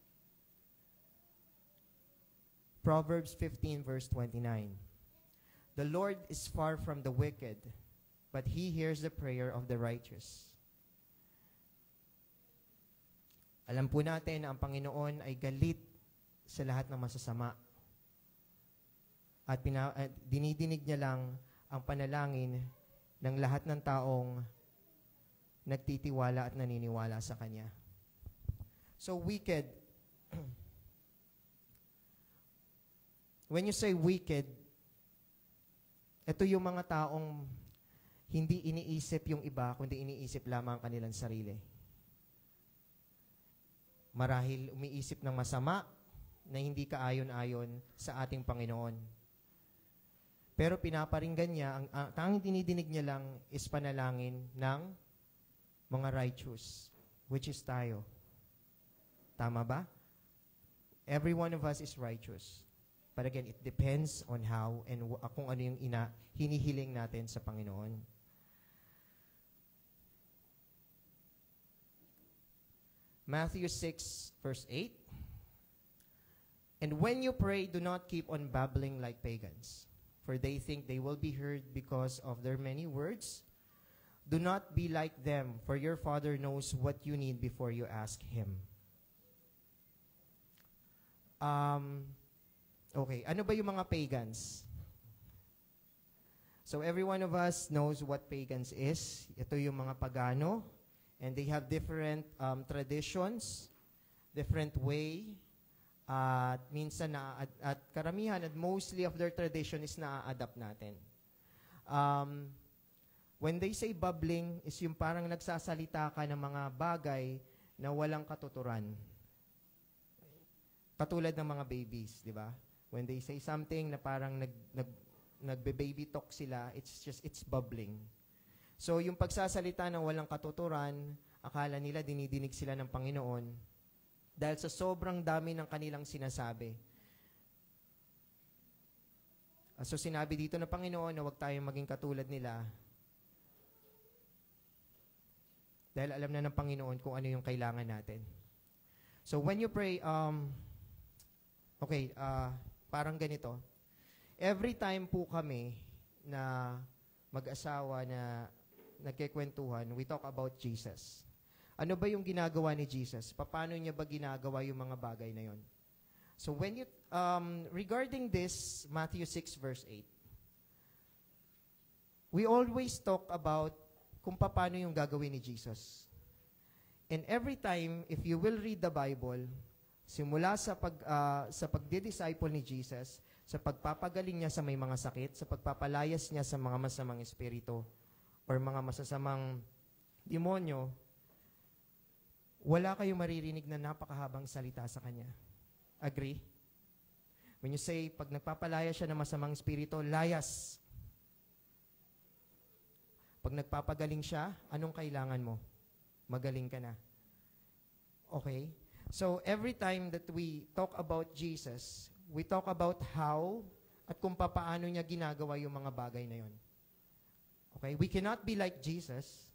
Proverbs 15 verse 29. The Lord is far from the wicked, but He hears the prayer of the righteous. Alam po natin na ang Panginoon ay galit sa lahat ng masasama. At dinidinig niya lang ang panalangin ng lahat ng taong nagtitiwala at naniniwala sa Kanya. So wicked, when you say wicked, ito yung mga taong hindi iniisip yung iba, kundi iniisip lamang ang kanilang sarili. Marahil umiisip ng masama na hindi kaayon-ayon sa ating Panginoon. Pero pinaparinggan niya, ang tanging dinidinig niya lang is panalangin ng mga righteous, which is tayo. Tama ba? Every one of us is righteous. But again, it depends on how and kung ano yung hinihiling natin sa Panginoon. Matthew 6, verse 8. And when you pray, do not keep on babbling like pagans, for they think they will be heard because of their many words. Do not be like them, for your Father knows what you need before you ask Him. Okay, ano ba yung mga pagans? So every one of us knows what pagans is. Ito yung mga pagano, and they have different traditions, different way, at minsan at karamihan at mostly of their tradition is na-adapt natin. When they say bubbling, is yung parang nagsasalita ka ng mga bagay na walang katuturan. Katulad ng mga babies, di ba? When they say something na parang nagbe-baby talk sila, it's bubbling. So yung pagsasalita ng walang katuturan, akala nila dinidinig sila ng Panginoon dahil sa sobrang dami ng kanilang sinasabi. So sinabi dito ng Panginoon na huwag tayong maging katulad nila dahil alam na ng Panginoon kung ano yung kailangan natin. So when you pray, parang ganito. Every time po kami na mag-asawa na nagkikwentuhan, we talk about Jesus. Ano ba yung ginagawa ni Jesus? Paano niya ba ginagawa yung mga bagay na yon? So when you, regarding this, Matthew 6 verse 8, we always talk about kung paano yung gagawin ni Jesus. And every time, if you will read the Bible, simula sa pagdi-disciple ni Jesus, sa pagpapagaling niya sa may mga sakit, sa pagpapalayas niya sa mga masamang espiritu or mga masasamang demonyo, wala kayong maririnig na napakahabang salita sa Kanya. Agree? When you say, pag nagpapalaya siya ng masamang espiritu, layas. Pag nagpapagaling siya, anong kailangan mo? Magaling ka na. Okay? So, every time that we talk about Jesus, we talk about how at kung paano niya ginagawa yung mga bagay na yun. Okay? We cannot be like Jesus,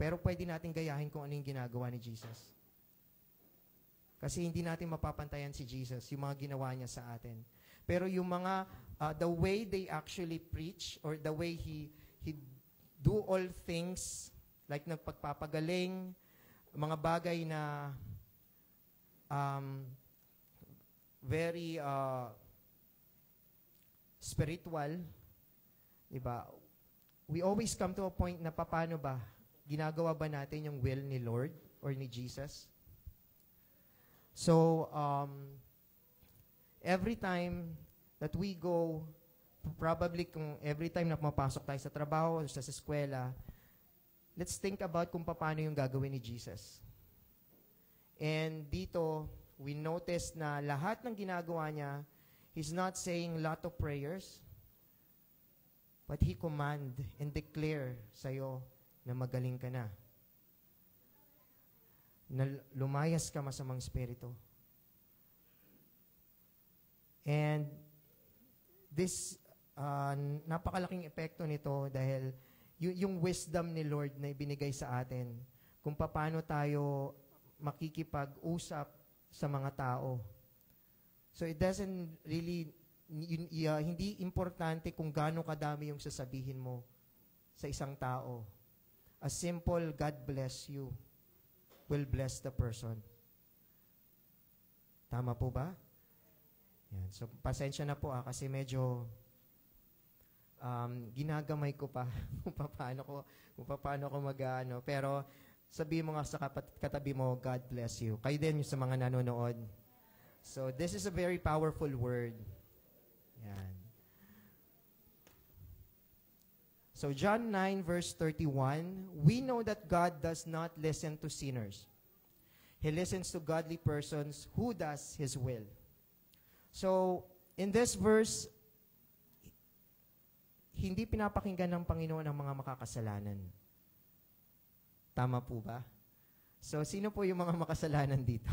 pero pwede natin gayahin kung ano yung ginagawa ni Jesus. Kasi hindi natin mapapantayan si Jesus, yung mga ginawa niya sa atin. Pero yung mga, the way they actually preach, or the way He do all things, like nagpagpapagaling, mga bagay na very spiritual, diba? We always come to a point na paano ba, ginagawa ba natin yung will ni Lord or ni Jesus? So, every time that we go, probably kung every time na pumapasok tayo sa trabaho o sa eskwela, let's think about kung paano yung gagawin ni Jesus. And dito, we notice na lahat ng ginagawa niya, He's not saying lot of prayers, but He command and declare sa'yo na magaling ka na. Na lumayas ka masamang spirito. And this, napakalaking epekto nito dahil yung wisdom ni Lord na ibinigay sa atin kung paano tayo makikipag-usap sa mga tao. So it doesn't really, hindi importante kung gaano kadami yung sasabihin mo sa isang tao. A simple, God bless you, will bless the person. Tama po ba? Yan. So pasensya na po kasi medyo ginagamay ko pa kung paano ko mag-ano. Pero sabihin mo nga sa katabi mo, God bless you. Kayo din yung sa mga nanonood. So this is a very powerful word. Yan. So John 9 verse 31, we know that God does not listen to sinners. He listens to godly persons who does His will. So in this verse, hindi pinapakinggan ng Panginoon ang mga makakasalanan. Tama po ba? So, sino po yung mga makasalanan dito?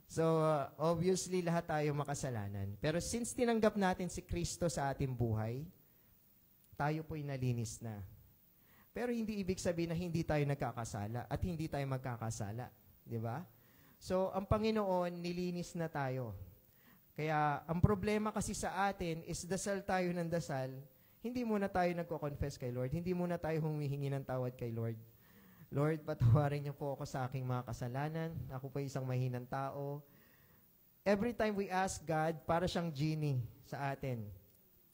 So, obviously, lahat tayo makasalanan. Pero since tinanggap natin si Kristo sa ating buhay, tayo po'y nalinis na. Pero hindi ibig sabihin na hindi tayo nagkakasala at hindi tayo magkakasala. Di ba? So, ang Panginoon, nilinis na tayo. Kaya, ang problema kasi sa atin is dasal tayo ng dasal, hindi muna tayo nagko-confess kay Lord, hindi muna tayo humihingi ng tawad kay Lord. Lord, patawarin niyo po ako sa aking mga kasalanan, ako po isang mahinang tao. Every time we ask God, para siyang genie sa atin.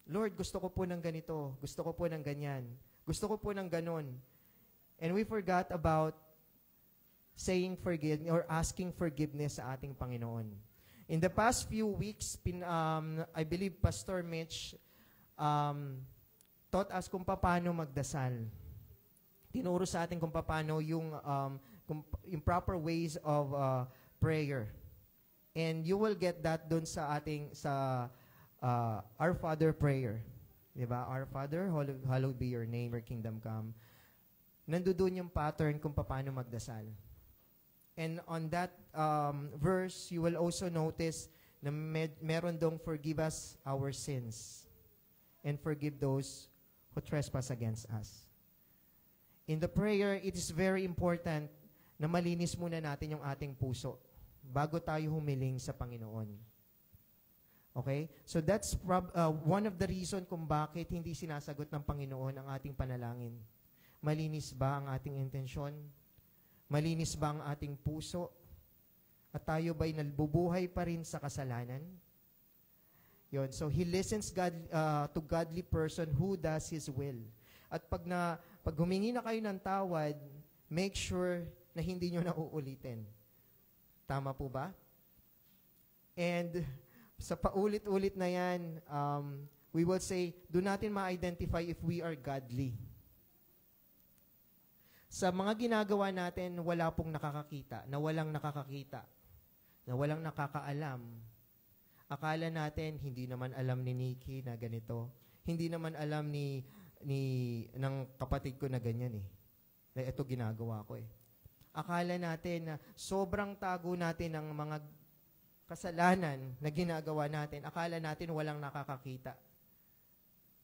Lord, gusto ko po ng ganito, gusto ko po ng ganyan, gusto ko po ng ganon. And we forgot about saying forgiveness or asking forgiveness sa ating Panginoon. In the past few weeks, I believe Pastor Mitch taught us kung paano magdasal. Tinuro sa atin kung paano yung proper ways of prayer. And you will get that dun sa ating, Our Father prayer. Diba? Our Father, hallowed be your name, your kingdom come. Nandun yung pattern kung paano magdasal. And on that verse, you will also notice na meron dong forgive us our sins and forgive those who trespass against us. In the prayer, it is very important na malinis muna natin yung ating puso bago tayo humiling sa Panginoon. Okay? So that's one of the reason kung bakit hindi sinasagot ng Panginoon ang ating panalangin. Malinis ba ang ating intensyon? Malinis ba ang ating puso? At tayo ba'y nalbubuhay pa rin sa kasalanan? Yon. So, He listens to godly person who does His will. At pag humingi na kayo ng tawad, make sure na hindi nyo na uulitin. Tama po ba? And sa paulit-ulit na yan, we will say, do natin ma-identify if we are godly. Sa mga ginagawa natin, wala pong nakakakita, na walang nakakakita, na walang nakakaalam. Akala natin, hindi naman alam ni Nikki na ganito. Hindi naman alam ng kapatid ko na ganyan eh. Na ito ginagawa ko eh. Akala natin na sobrang tago natin ng mga kasalanan na ginagawa natin. Akala natin walang nakakakita.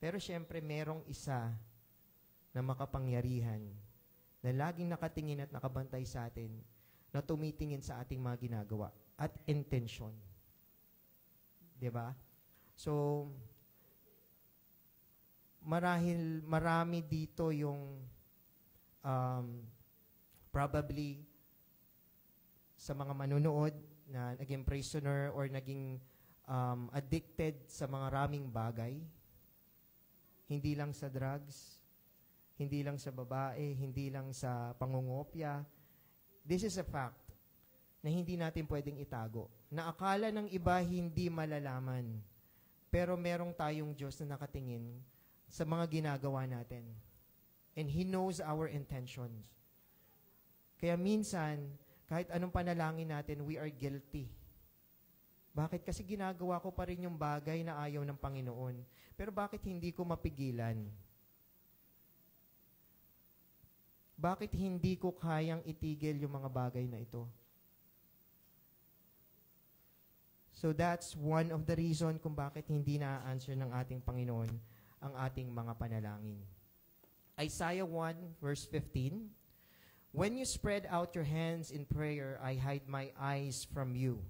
Pero syempre, merong isa na makapangyarihan na laging nakatingin at nakabantay sa atin, na tumitingin sa ating mga ginagawa at intensyon. Diba? So, marami dito yung probably sa mga manunood, na naging prisoner or naging addicted sa mga raming bagay. Hindi lang sa drugs, hindi lang sa babae, hindi lang sa pangungopya. This is a fact na hindi natin pwedeng itago. Na akala ng iba hindi malalaman. Pero merong tayong Diyos na nakatingin sa mga ginagawa natin. And He knows our intentions. Kaya minsan, kahit anong panalangin natin, we are guilty. Bakit? Kasi ginagawa ko pa rin yung bagay na ayaw ng Panginoon. Pero bakit hindi ko mapigilan? Bakit hindi ko kayang itigil yung mga bagay na ito? So that's one of the reason kung bakit hindi na-answer ng ating Panginoon ang ating mga panalangin. Isaiah 1 verse 15, "When you spread out your hands in prayer, I hide my eyes from you.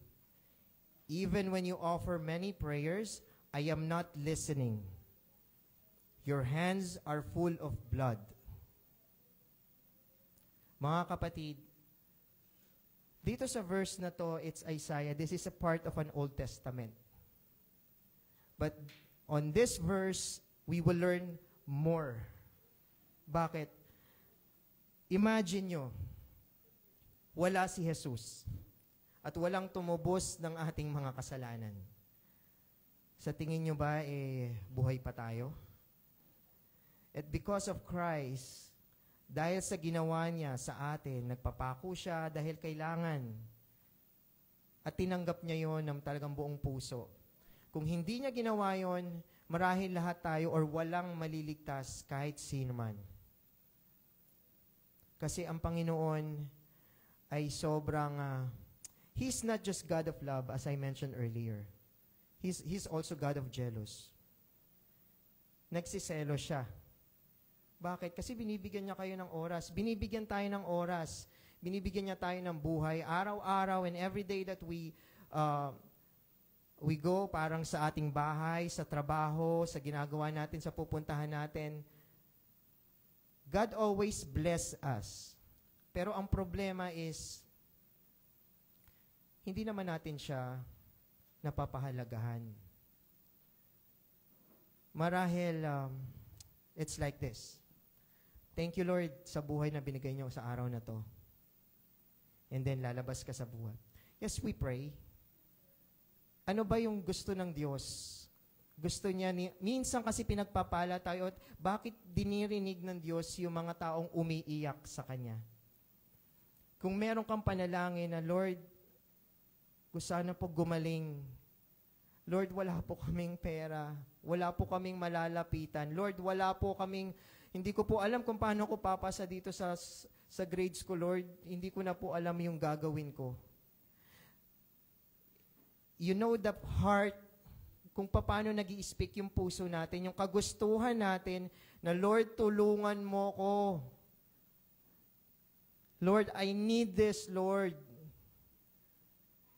Even when you offer many prayers, I am not listening. Your hands are full of blood." Mga kapatid, dito sa verse na to, it's Isaiah. This is a part of an Old Testament. But on this verse, we will learn more. Bakit? Imagine nyo, wala si Jesus at walang tumubos ng ating mga kasalanan. Sa tingin nyo ba, buhay pa tayo? At because of Christ, dahil sa ginawa niya sa atin, nagpapako siya dahil kailangan. At tinanggap niya yon ng talagang buong puso. Kung hindi niya ginawa yon, marahil lahat tayo or walang maliligtas kahit sino man. Kasi ang Panginoon ay sobrang, He's not just God of love, as I mentioned earlier. He's also God of jealous. Nagsiselo siya. Bakit? Kasi binibigyan niya kayo ng oras. Binibigyan tayo ng oras. Binibigyan niya tayo ng buhay. Araw-araw and every day that we go parang sa ating bahay, sa trabaho, sa ginagawa natin, sa pupuntahan natin. God always bless us. Pero ang problema is, hindi naman natin siya napapahalagahan. Marahil, it's like this. Thank you, Lord, sa buhay na binigay niyo sa araw na to. And then, lalabas ka sa buhay. Yes, we pray. Ano ba yung gusto ng Diyos? Gusto niya, minsan kasi pinagpapala tayo, at bakit dinirinig ng Diyos yung mga taong umiiyak sa Kanya? Kung meron kang panalangin na, Lord, gusto sana po gumaling. Lord, wala po kaming pera. Wala po kaming malalapitan. Lord, wala po kaming, hindi ko po alam kung paano ko papasa dito sa grades ko, Lord. Hindi ko na po alam yung gagawin ko. You know the heart, kung paano nag-i-speak yung puso natin, yung kagustuhan natin na, Lord, tulungan mo ko. Lord, I need this, Lord.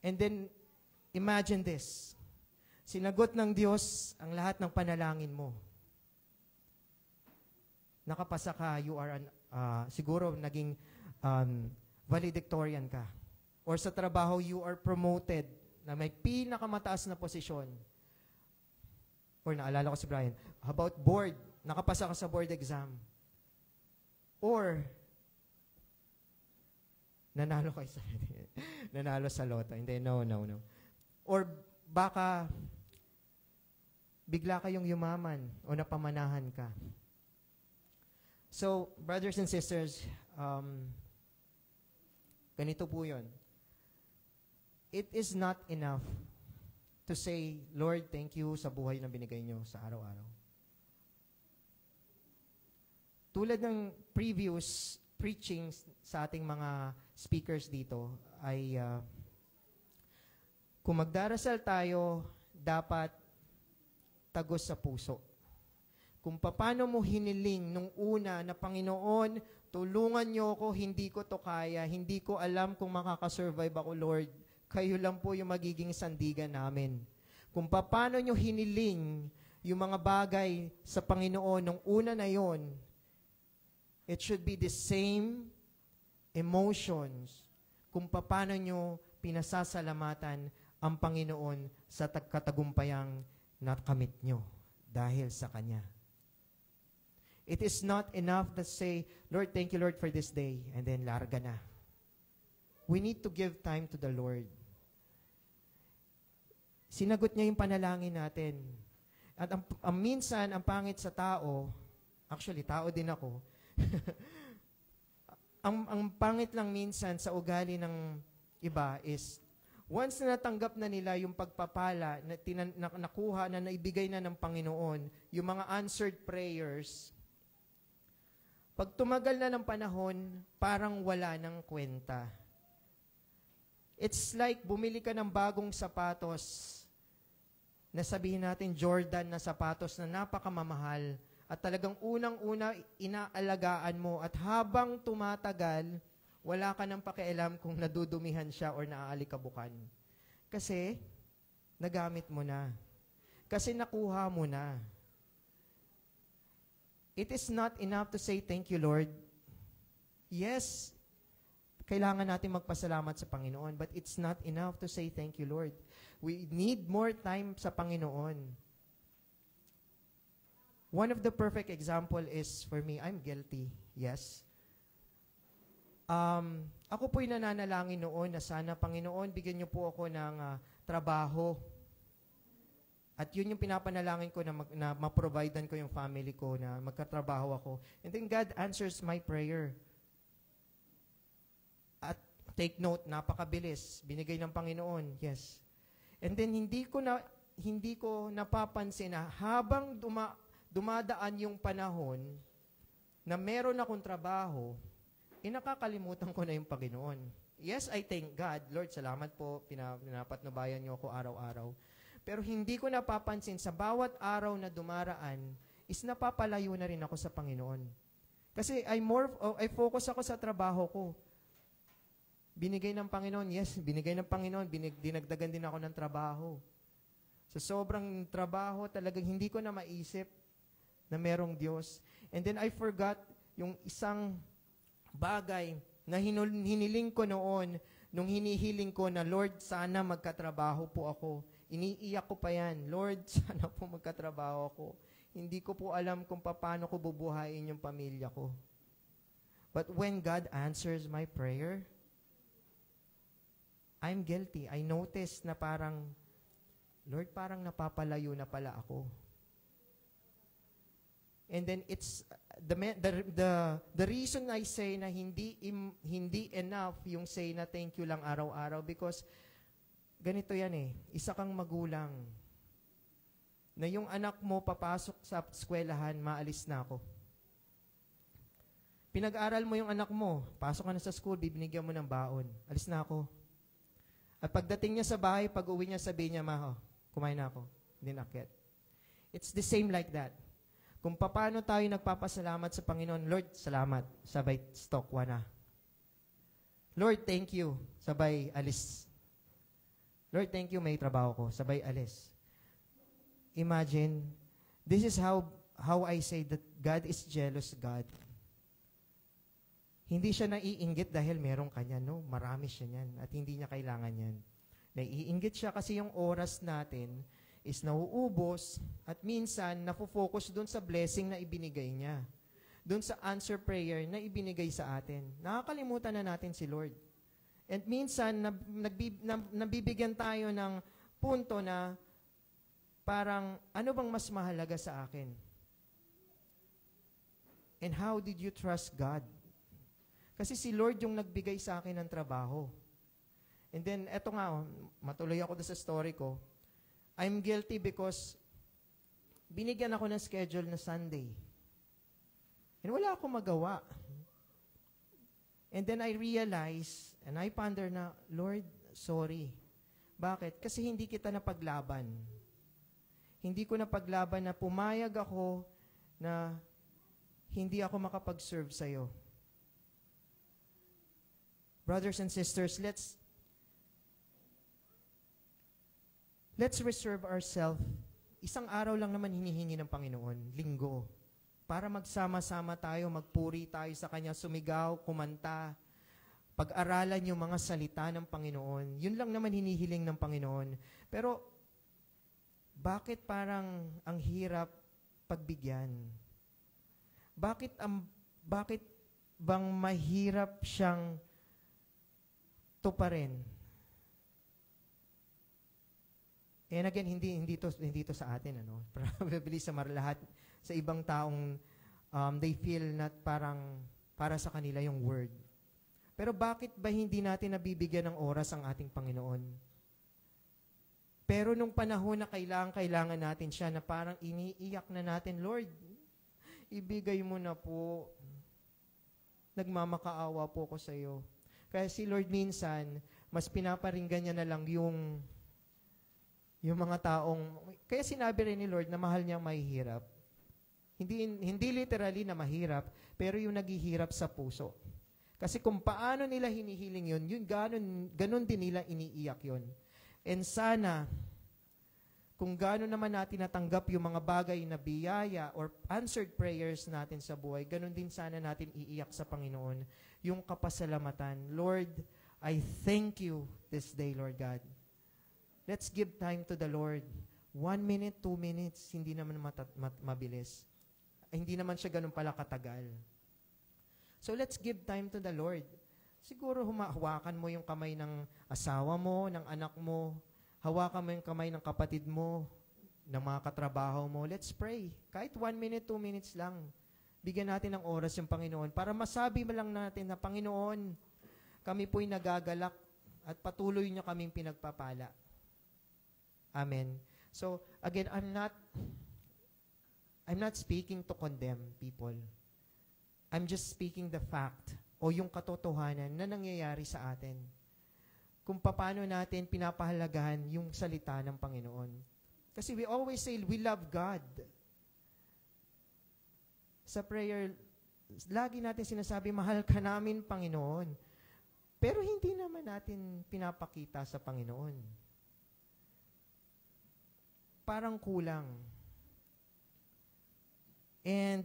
And then, imagine this. Sinagot ng Diyos ang lahat ng panalangin mo. Nakapasa ka, you are siguro naging valedictorian ka. Or sa trabaho, you are promoted na may pinakamataas na posisyon. Or naalala ko si Brian, about board, nakapasa ka sa board exam. Or, nanalo ka sa nanalo sa loto. Hindi, no. Or baka bigla kayong yumaman o napamanahan ka. So, brothers and sisters, ganito po yun. It is not enough to say, Lord, thank you sa buhay na binigay nyo sa araw-araw. Tulad ng previous preachings sa ating mga speakers dito, ay kung magdarasal tayo, dapat tagos sa puso. Kung paano mo hiniling nung una na, Panginoon, tulungan niyo ako, hindi ko to kaya, hindi ko alam kung makakasurvive ako, Lord. Kayo lang po yung magiging sandigan namin. Kung paano nyo hiniling yung mga bagay sa Panginoon nung una na yon, it should be the same emotions kung paano nyo pinasasalamatan ang Panginoon sa katagumpayang nakamit nyo dahil sa Kanya. It is not enough to say, Lord, thank you, Lord, for this day, and then larga na. We need to give time to the Lord. Sinagot niya yung panalangin natin. At minsan, ang pangit sa tao, actually, tao din ako, ang pangit lang minsan sa ugali ng iba is, once na natanggap na nila yung pagpapala na nakuha, na naibigay na ng Panginoon, yung mga answered prayers, pag tumagal na ng panahon, parang wala ng kwenta. It's like bumili ka ng bagong sapatos na sabihin natin Jordan na sapatos na napakamamahal at talagang unang-una inaalagaan mo at habang tumatagal, wala ka nang pakialam kung nadudumihan siya or naaalikabukan. Kasi nagamit mo na. Kasi nakuha mo na. It is not enough to say, thank you, Lord. Yes, kailangan natin magpasalamat sa Panginoon, but it's not enough to say, thank you, Lord. We need more time sa Panginoon. One of the perfect example is, for me, I'm guilty, yes. Ako po'y nananalangin noon na sana, Panginoon, bigyan niyo po ako ng trabaho. At yun yung pinapanalangin ko na ma-providean ko yung family ko, na magkatrabaho ako. And then God answers my prayer. At take note, napakabilis. Binigay ng Panginoon, yes. And then hindi ko napapansin na habang dumadaan yung panahon na meron akong trabaho, nakakalimutan ko na yung Panginoon. Yes, I thank God. Lord, salamat po, pinapatnubayan niyo ako araw-araw. Pero hindi ko napapansin, sa bawat araw na dumaraan, is napapalayo na rin ako sa Panginoon. Kasi I focus ako sa trabaho ko. Binigay ng Panginoon, yes, binigay ng Panginoon, dinagdagan din ako ng trabaho. Sa sobrang trabaho, talagang hindi ko na maisip na merong Diyos. And then I forgot yung isang bagay na hiniling ko noon, nung hinihiling ko na, Lord, sana magkatrabaho po ako. Iniiyak ko pa yan, Lord, sana po magkatrabaho ako. Hindi ko po alam kung paano ko bubuhayin yung pamilya ko. But when God answers my prayer, I'm guilty. I noticed na parang, Lord, parang napapalayo na pala ako. And then it's the reason I say na hindi enough yung say na thank you lang araw-araw, because ganito yan eh. Isa kang magulang na yung anak mo papasok sa eskwelahan, maalis na ako. Pinag-aral mo yung anak mo, pasok ka na sa school, bibinigyan mo ng baon. Alis na ako. At pagdating niya sa bahay, pag-uwi niya, sabihin niya, Ma, kumain na ako. Hindi nakit. It's the same like that. Kung paano tayo nagpapasalamat sa Panginoon, Lord, salamat. Sabay, stokwa na. Lord, thank you. Sabay, alis. Lord, thank you, may trabaho ko. Sabay, alis. Imagine, this is how I say that God is jealous God. Hindi siya naiinggit dahil meron kanya, no? Marami siya niyan at hindi niya kailangan yan. Naiinggit siya kasi yung oras natin is nauubos at minsan nafo-focus dun sa blessing na ibinigay niya. Dun sa answer prayer na ibinigay sa atin. Nakakalimutan na natin si Lord. And minsan, nabibigyan tayo ng punto na parang, ano bang mas mahalaga sa akin? And how did you trust God? Kasi si Lord yung nagbigay sa akin ng trabaho. And then, eto nga, matuloy ako sa story ko. I'm guilty because binigyan ako ng schedule na Sunday. And wala akong magawa. And then I realize, and I ponder na, Lord, sorry. Bakit? Kasi hindi kita napaglaban. Hindi ko napaglaban na pumayag ako na hindi ako makapag-serve sa'yo. Brothers and sisters, let's reserve ourselves. Isang araw lang naman hinihingi ng Panginoon, linggo, para magsama-sama tayo, magpuri tayo sa Kanya, sumigaw, kumanta, pag-aralan yung mga salita ng Panginoon. Yun lang naman hinihiling ng Panginoon. Pero, bakit parang ang hirap pagbigyan? Bakit bang mahirap siyang tuparin? And again, hindi to sa atin, ano? Probably sa lahat, sa ibang taong they feel na parang para sa kanila yung word. Pero bakit ba hindi natin nabibigyan ng oras ang ating Panginoon? Pero nung panahon na kailangan natin siya, na parang iniiyak na natin, Lord, ibigay mo na po. Nagmamakaawa po ko sa iyo. Kaya si Lord minsan, mas pinaparinggan niya na lang yung mga taong, kaya sinabi rin ni Lord na mahal niyang mahihirap. Hindi literally na mahirap, pero yung naghihirap sa puso. Kasi kung paano nila hinihiling yun, ganun din nila iniiyak yun. And sana, kung gano'n naman natin natanggap yung mga bagay na biyaya or answered prayers natin sa buhay, ganun din sana natin iiyak sa Panginoon yung kapasalamatan. Lord, I thank you this day, Lord God. Let's give time to the Lord. 1 minute, 2 minutes, hindi naman mabilis. Hindi naman siya ganun pala katagal. So let's give time to the Lord. Siguro hawakan mo yung kamay ng asawa mo, ng anak mo, hawakan mo yung kamay ng kapatid mo, ng mga katrabaho mo. Let's pray. Kahit 1 minute, 2 minutes lang. Bigyan natin ng oras yung Panginoon para masabi mo lang natin na, Panginoon, kami po'y nagagalak at patuloy niyo kaming pinagpapala. Amen. So, again, I'm not speaking to condemn people. I'm just speaking the fact o yung katotohanan na nangyayari sa atin. Kung paano natin pinapahalagahan yung salita ng Panginoon. Kasi we always say, we love God. Sa prayer, lagi natin sinasabi, mahal ka namin, Panginoon. Pero hindi naman natin pinapakita sa Panginoon. Parang kulang. And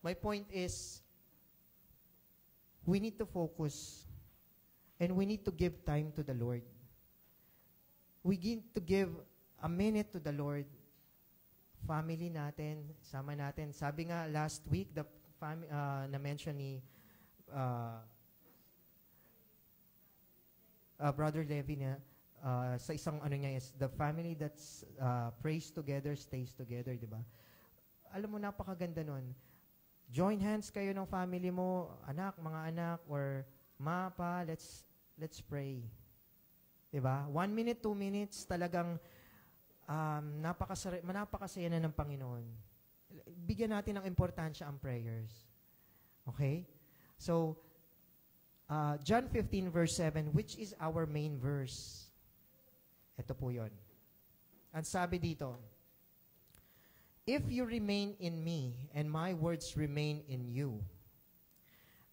my point is, we need to focus and we need to give time to the Lord. We need to give a minute to the Lord. Family natin, sama natin. Sabi nga last week, na-mention ni Brother Levi na sa isang niya is, the family that's prays together, stays together, di ba? Alam mo, napakaganda nun. Join hands kayo ng family mo, mga anak, or pa, let's pray. Diba? 1 minute, 2 minutes, talagang napakasaya na ng Panginoon. Bigyan natin ng importansya ang prayers. Okay? So, John 15 verse 7, which is our main verse. Ito po yun. Ang sabi dito, if you remain in me, and my words remain in you,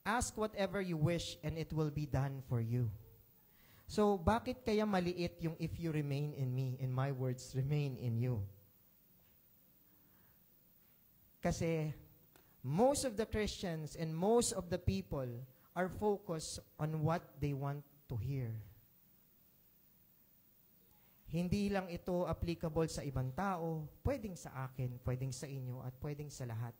ask whatever you wish, and it will be done for you. So, bakit kaya maliit yung if you remain in me, and my words remain in you? Kasi, most of the Christians and most of the people are focused on what they want to hear. Hindi lang ito applicable sa ibang tao, pwedeng sa akin, pwedeng sa inyo, at pwedeng sa lahat.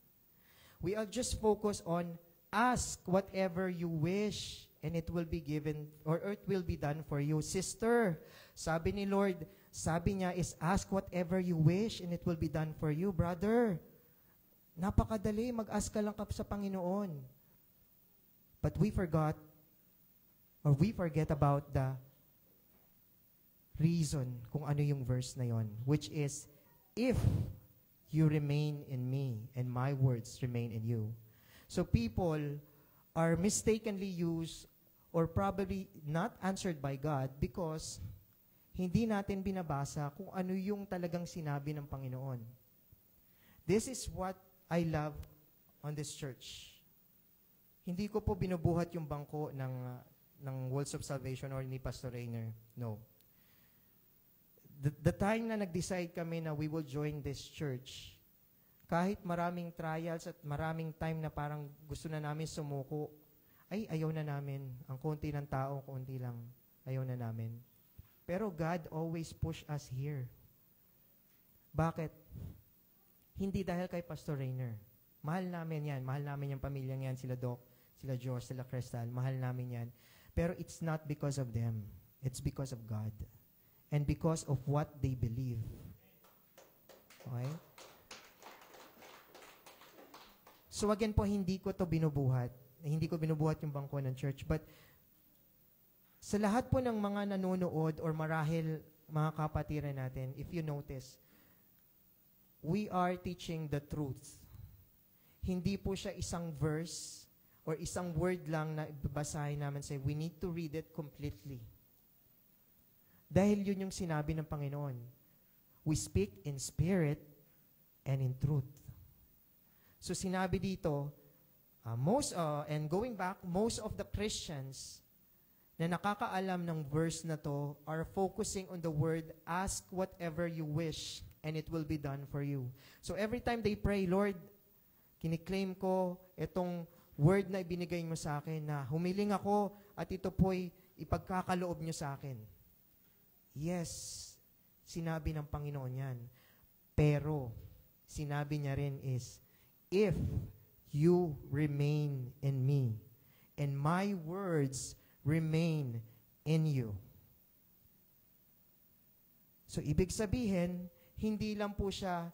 We are just focused on ask whatever you wish, and it will be given, or it will be done for you. Sister, sabi ni Lord, sabi niya is ask whatever you wish, and it will be done for you. Brother, napakadali, mag-ask ka lang sa Panginoon. But we forget about the reason kung ano yung verse na yon, which is, if you remain in me and my words remain in you. So people are mistakenly used or probably not answered by God because hindi natin binabasa kung ano yung talagang sinabi ng Panginoon. This is what I love on this church. Hindi ko po binubuhat yung bangko ng Walls of Salvation or ni Pastor Rainer. No. The time na nag-decide kami na we will join this church, kahit maraming trials at maraming time na parang gusto na namin sumuko, ay, ayaw na namin. Ang konti ng tao, konti lang. Ayaw na namin. Pero God always push us here. Bakit? Hindi dahil kay Pastor Rainer. Mahal namin yan. Mahal namin yung pamilyang yan. Sila Doc, sila George, sila Crystal. Mahal namin yan. Pero it's not because of them. It's because of God. And because of what they believe. Okay? So again po, hindi ko to binubuhat. Hindi ko binubuhat yung bangko ng church. But sa lahat po ng mga nanonood or marahil mga kapatiran natin, if you notice, we are teaching the truth. Hindi po siya isang verse or isang word lang na babasahin namin say, we need to read it completely. Dahil yun yung sinabi ng Panginoon. We speak in spirit and in truth. So sinabi dito, and going back, most of the Christians na nakakaalam ng verse na to are focusing on the word, ask whatever you wish and it will be done for you. So every time they pray, Lord, kiniklaim ko itong word na ibinigay mo sa akin na humiling ako at ito po'y ipagkakaloob nyo sa akin. Yes, sinabi ng Panginoon yan. Pero, sinabi niya rin is, if you remain in me, and my words remain in you. So, ibig sabihin, hindi lang po siya,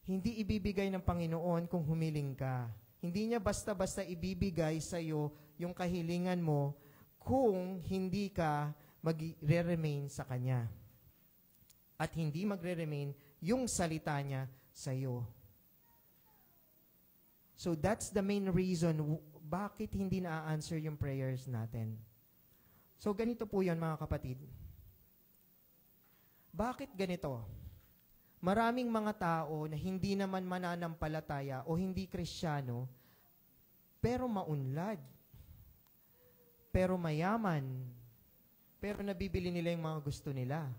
hindi ibibigay ng Panginoon kung humiling ka. Hindi niya basta-basta ibibigay sa iyo yung kahilingan mo kung hindi ka magre-remain sa Kanya. At hindi magre-remain yung salita niya sa iyo. So that's the main reason bakit hindi na-answer yung prayers natin. So ganito po yan mga kapatid. Bakit ganito? Maraming mga tao na hindi naman mananampalataya o hindi Kristiyano, pero maunlad, pero mayaman, pero nabibili nila yung mga gusto nila.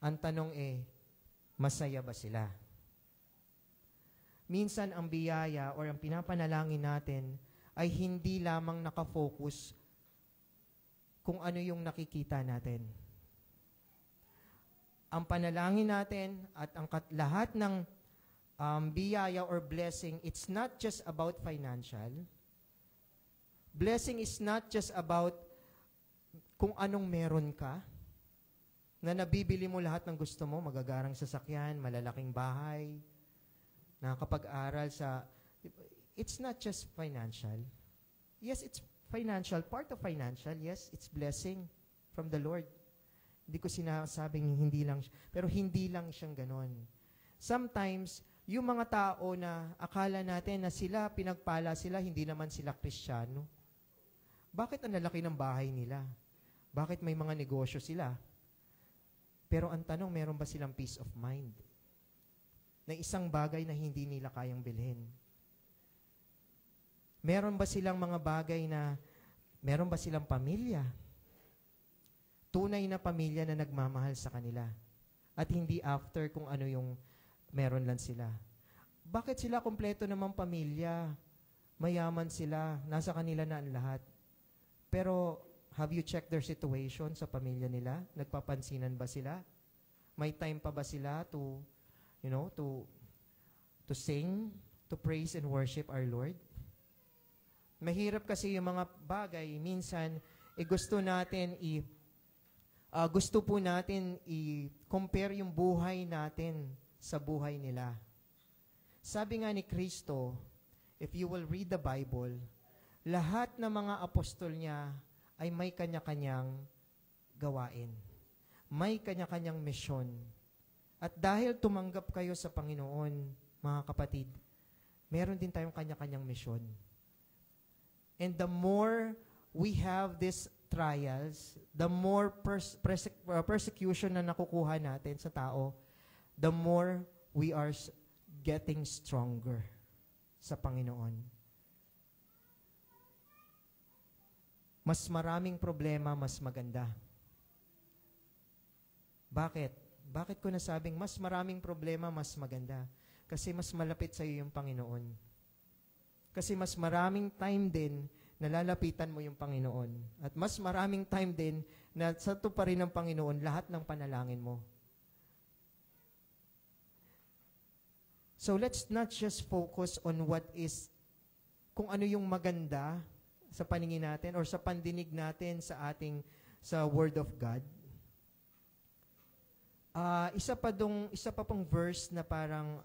Ang tanong masaya ba sila? Minsan ang biyaya or ang pinapanalangin natin ay hindi lamang nakafocus kung ano yung nakikita natin. Ang panalangin natin at ang lahat ng biyaya or blessing, it's not just about financial. Blessing is not just about kung anong meron ka, na nabibili mo lahat ng gusto mo, magagarang sasakyan, malalaking bahay, nakakapag-aral sa... It's not just financial. Yes, it's financial. Part of financial, yes, it's blessing from the Lord. Hindi ko sinasabing hindi lang, pero hindi lang siyang ganon. Sometimes, yung mga tao na akala natin na sila, pinagpala sila, hindi naman sila Kristiyano. Bakit ang lalaki ng bahay nila? Bakit may mga negosyo sila? Pero ang tanong, meron ba silang peace of mind? Na isang bagay na hindi nila kayang bilhin. Meron ba silang mga bagay na, meron ba silang pamilya? Tunay na pamilya na nagmamahal sa kanila. At hindi after kung ano yung meron lang sila. Bakit sila kompleto namang pamilya? Mayaman sila, nasa kanila na ang lahat. Pero, have you checked their situation sa pamilya nila? Nagpapansinan ba sila? May time pa ba sila to sing, to praise and worship our Lord? Mahirap kasi yung mga bagay, minsan, gusto po natin i-compare yung buhay natin sa buhay nila. Sabi nga ni Kristo, if you will read the Bible, lahat ng mga apostol niya ay may kanya-kanyang gawain. May kanya-kanyang misyon. At dahil tumanggap kayo sa Panginoon, mga kapatid, meron din tayong kanya-kanyang misyon. And the more we have these trials, the more persecution na nakukuha natin sa tao, the more we are getting stronger sa Panginoon. Mas maraming problema, mas maganda. Bakit? Bakit ko nasabing mas maraming problema, mas maganda? Kasi mas malapit sa iyo yung Panginoon. Kasi mas maraming time din na lalapitan mo yung Panginoon. At mas maraming time din na sa tuparin ng Panginoon lahat ng panalangin mo. So let's not just focus on what is, kung ano yung maganda sa paningin natin or sa pandinig natin sa Word of God. Isa pa pong verse na parang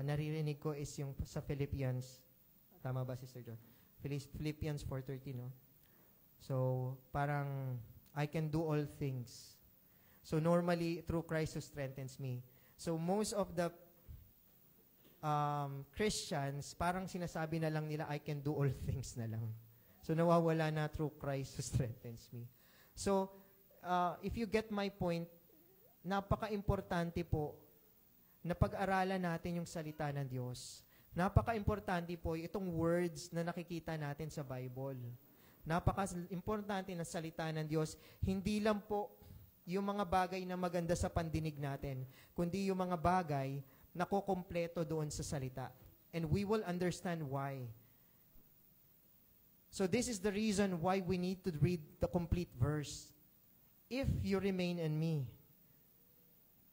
naririnig ko is yung sa Philippians. Tama ba, Sister John? Philippians 4:13, no? So, parang, I can do all things. So, normally, through Christ who strengthens me. So, most of the Christians, parang sinasabi na lang nila, I can do all things na lang. So, nawawala na through Christ who strengthens me. So, if you get my point, napaka-importante po na pag-aralan natin yung salita ng Diyos. Napaka-importante po itong words na nakikita natin sa Bible. Napaka-importante na salita ng Diyos. Hindi lang po yung mga bagay na maganda sa pandinig natin, kundi yung mga bagay na kukumpleto doon sa salita. And we will understand why. So this is the reason why we need to read the complete verse. If you remain in me,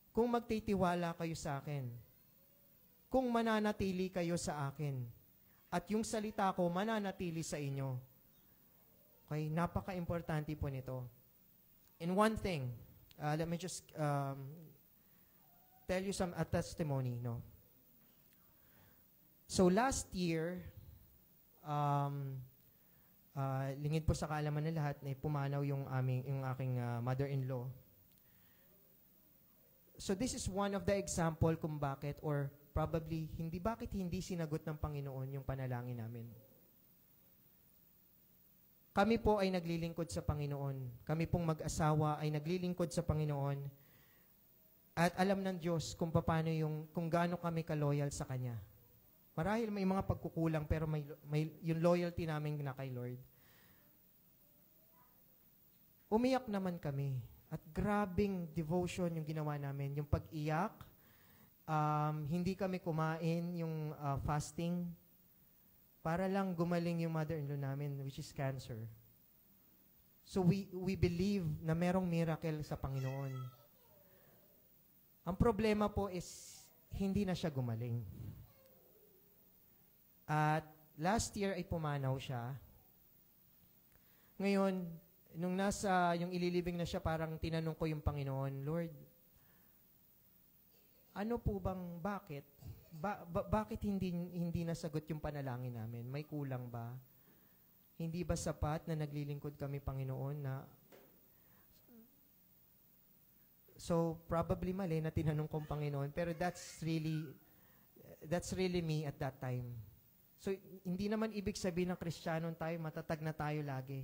kung magtitiwala kayo sa akin, kung mananatili kayo sa akin, at yung salita ko mananatili sa inyo. Okay, napaka-importante po nito. And one thing, let me just tell you a testimony, no? So last year, lingid po sa kaalaman ng lahat na pumanaw yung aking mother-in-law. So this is one of the example kung bakit or probably bakit hindi sinagot ng Panginoon yung panalangin namin. Kami po ay naglilingkod sa Panginoon. Kami pong mag-asawa ay naglilingkod sa Panginoon. At alam ng Diyos kung gaano kami ka-loyal sa Kanya. Marahil may mga pagkukulang pero may yung loyalty namin na kay Lord. Umiyak naman kami. At grabing devotion yung ginawa namin. Yung pag-iyak, hindi kami kumain, yung fasting, para lang gumaling yung mother-in-law namin, which is cancer. So we believe na merong miracle sa Panginoon. Ang problema po is, hindi na siya gumaling. At last year ay pumanaw siya. Ngayon, nung yung ililibing na siya, parang tinanong ko yung Panginoon, Lord, ano po bang, bakit? Bakit hindi nasagot yung panalangin namin? May kulang ba? Hindi ba sapat na naglilingkod kami, Panginoon, na so, probably mali na tinanong kong Panginoon, pero that's really me at that time. So, hindi naman ibig sabihin ng Kristiyanon tayo, matatag na tayo lagi.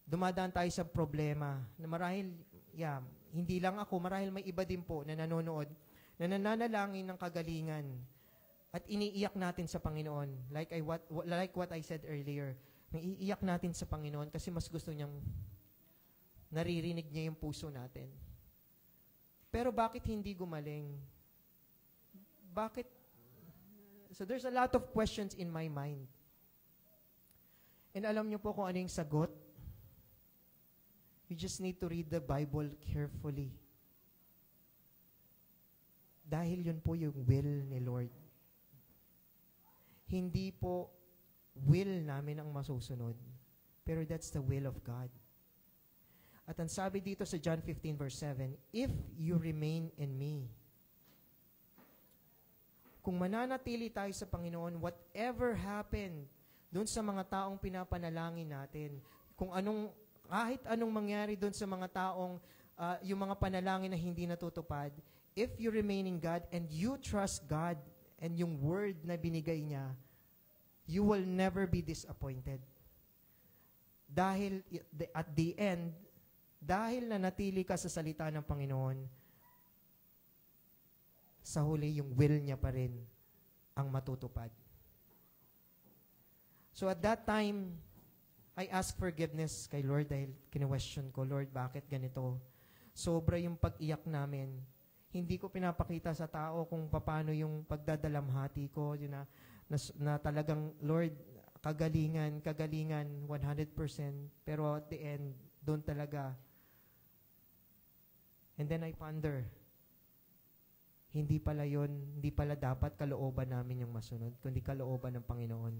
Dumadaan tayo sa problema na marahil, hindi lang ako, marahil may iba din po na nanonood, na nananalangin ng kagalingan at iniiyak natin sa Panginoon. Like what I said earlier, naiiyak natin sa Panginoon kasi mas gusto niyang naririnig niya yung puso natin. Pero bakit hindi gumaling? Bakit? So there's a lot of questions in my mind. And alam niyo po kung ano yung sagot? You just need to read the Bible carefully. Dahil yun po yung will ni Lord. Hindi po will namin ang masusunod, pero that's the will of God. At ang sabi dito sa John 15 verse 7, if you remain in me, kung mananatili tayo sa Panginoon, whatever happened doon sa mga taong pinapanalangin natin, kahit anong mangyari doon sa mga taong yung mga panalangin na hindi natutupad, if you remain in God and you trust God and yung word na binigay niya, you will never be disappointed. Dahil at the end, dahil nanatili ka sa salita ng Panginoon, sa huli yung will niya pa rin ang matutupad. So at that time, I ask forgiveness kay Lord dahil kine-question ko, Lord, bakit ganito? Sobra yung pag-iyak namin. hindi ko pinapakita sa tao kung paano yung pagdadalamhati ko, yun na talagang, Lord, kagalingan, 100%, pero at the end, doon talaga. And then I ponder, hindi pala dapat kalooban namin yung masunod, kundi kalooban ng Panginoon.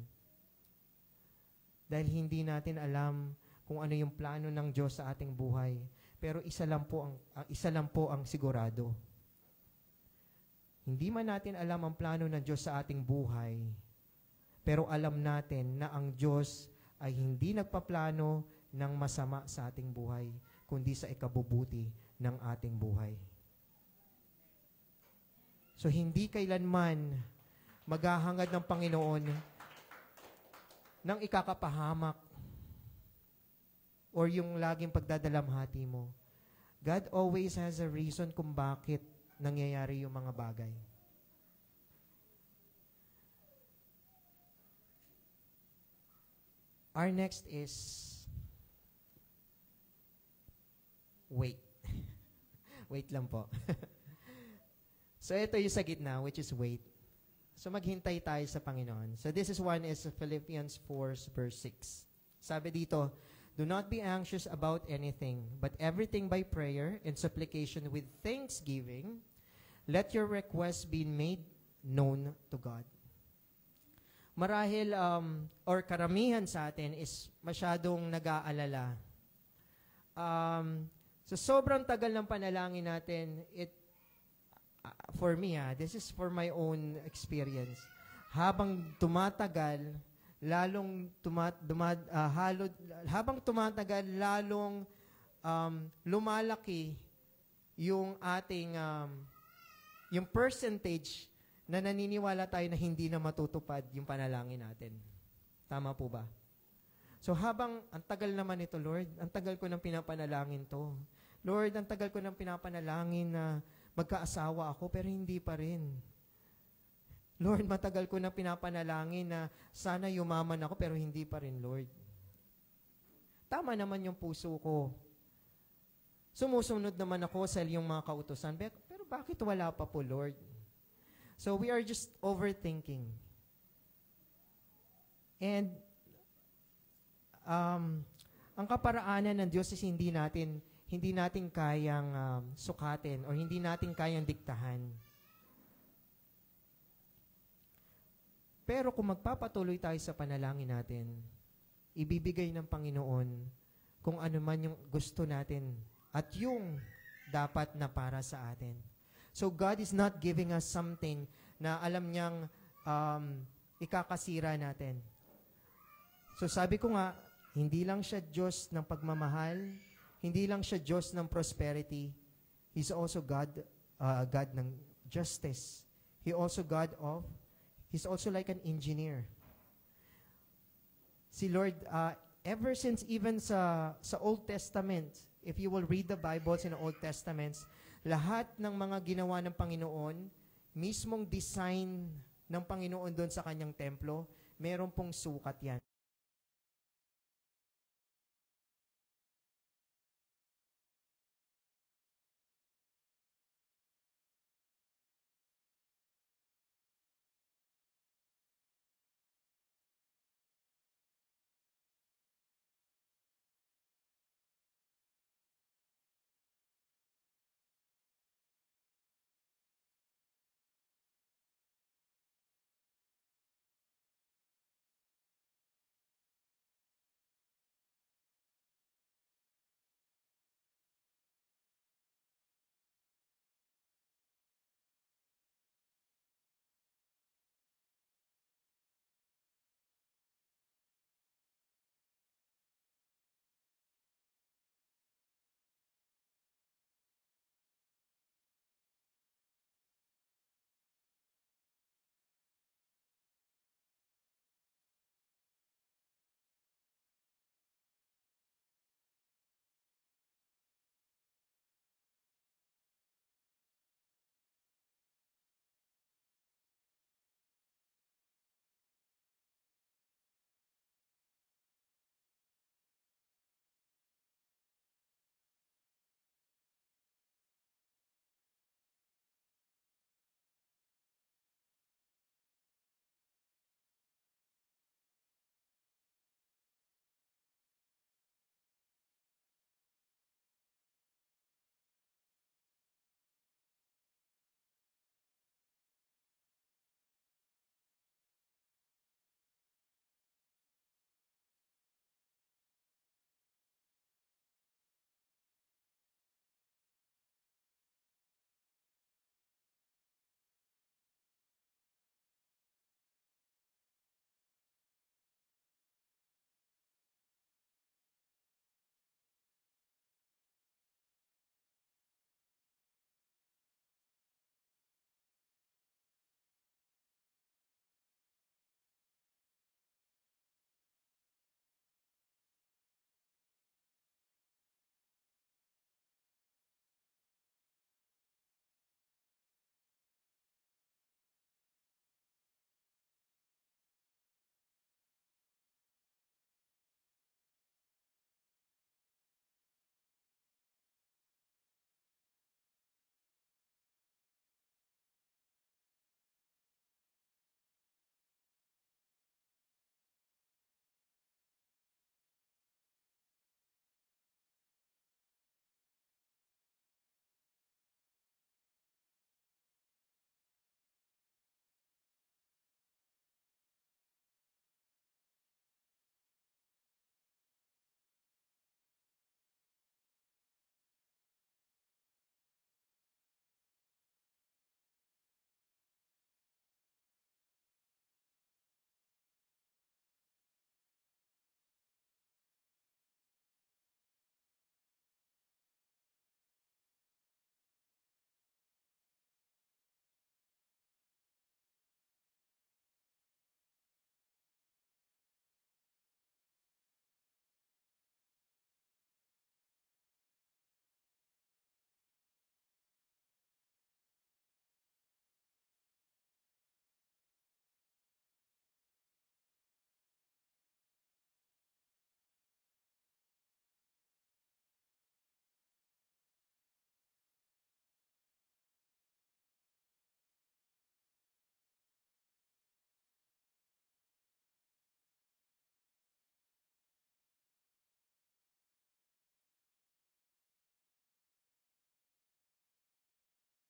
Dahil hindi natin alam kung ano yung plano ng Diyos sa ating buhay. Pero isa lang po ang sigurado. Hindi man natin alam ang plano ng Diyos sa ating buhay, pero alam natin na ang Diyos ay hindi nagpaplano ng masama sa ating buhay, kundi sa ikabubuti ng ating buhay. So hindi kailanman maghahangad ng Panginoon ng ikakapahamak or yung laging pagdadalamhati mo. God always has a reason kung bakit nangyayari yung mga bagay. Our next is wait. Wait lang po. So ito yung sa gitna, which is wait. So maghintay tayo sa Panginoon. So this is one is Philippians 4 verse 6. Sabi dito, do not be anxious about anything, but everything by prayer and supplication with thanksgiving, let your requests be made known to God. Marahil, or karamihan sa atin is masyadong nag-aalala. So sobrang tagal ng panalangin natin, for me, this is for my own experience. Habang tumatagal, lalong lumalaki yung ating yung percentage na naniniwala tayo na hindi na matutupad yung panalangin natin. Tama po ba? So habang ang tagal naman ito, Lord, ang tagal ko nang pinapanalangin to. Lord, ang tagal ko nang pinapanalangin na magkaasawa ako pero hindi pa rin. Lord, matagal ko nang pinapanalangin na sana yumaman ako pero hindi pa rin, Lord. Tama naman yung puso ko. Sumusunod naman ako sa iyong mga kautusan. Pero bakit wala pa po, Lord? So we are just overthinking. And ang kaparaanan ng Diyos is hindi natin kayang sukatin or hindi natin kayang diktahan. Pero kung magpapatuloy tayo sa panalangin natin, ibibigay ng Panginoon kung ano man yung gusto natin at yung dapat na para sa atin. So God is not giving us something na alam niyang ikakasira natin. So sabi ko nga, hindi lang siya Diyos ng pagmamahal, hindi lang siya Diyos ng prosperity. He's also God ng justice. He's also like an engineer. Si Lord, ever since even sa Old Testament, if you will read the Bibles in the Old Testaments, lahat ng mga ginawa ng Panginoon, mismong design ng Panginoon doon sa kanyang templo, meron pong sukat yan.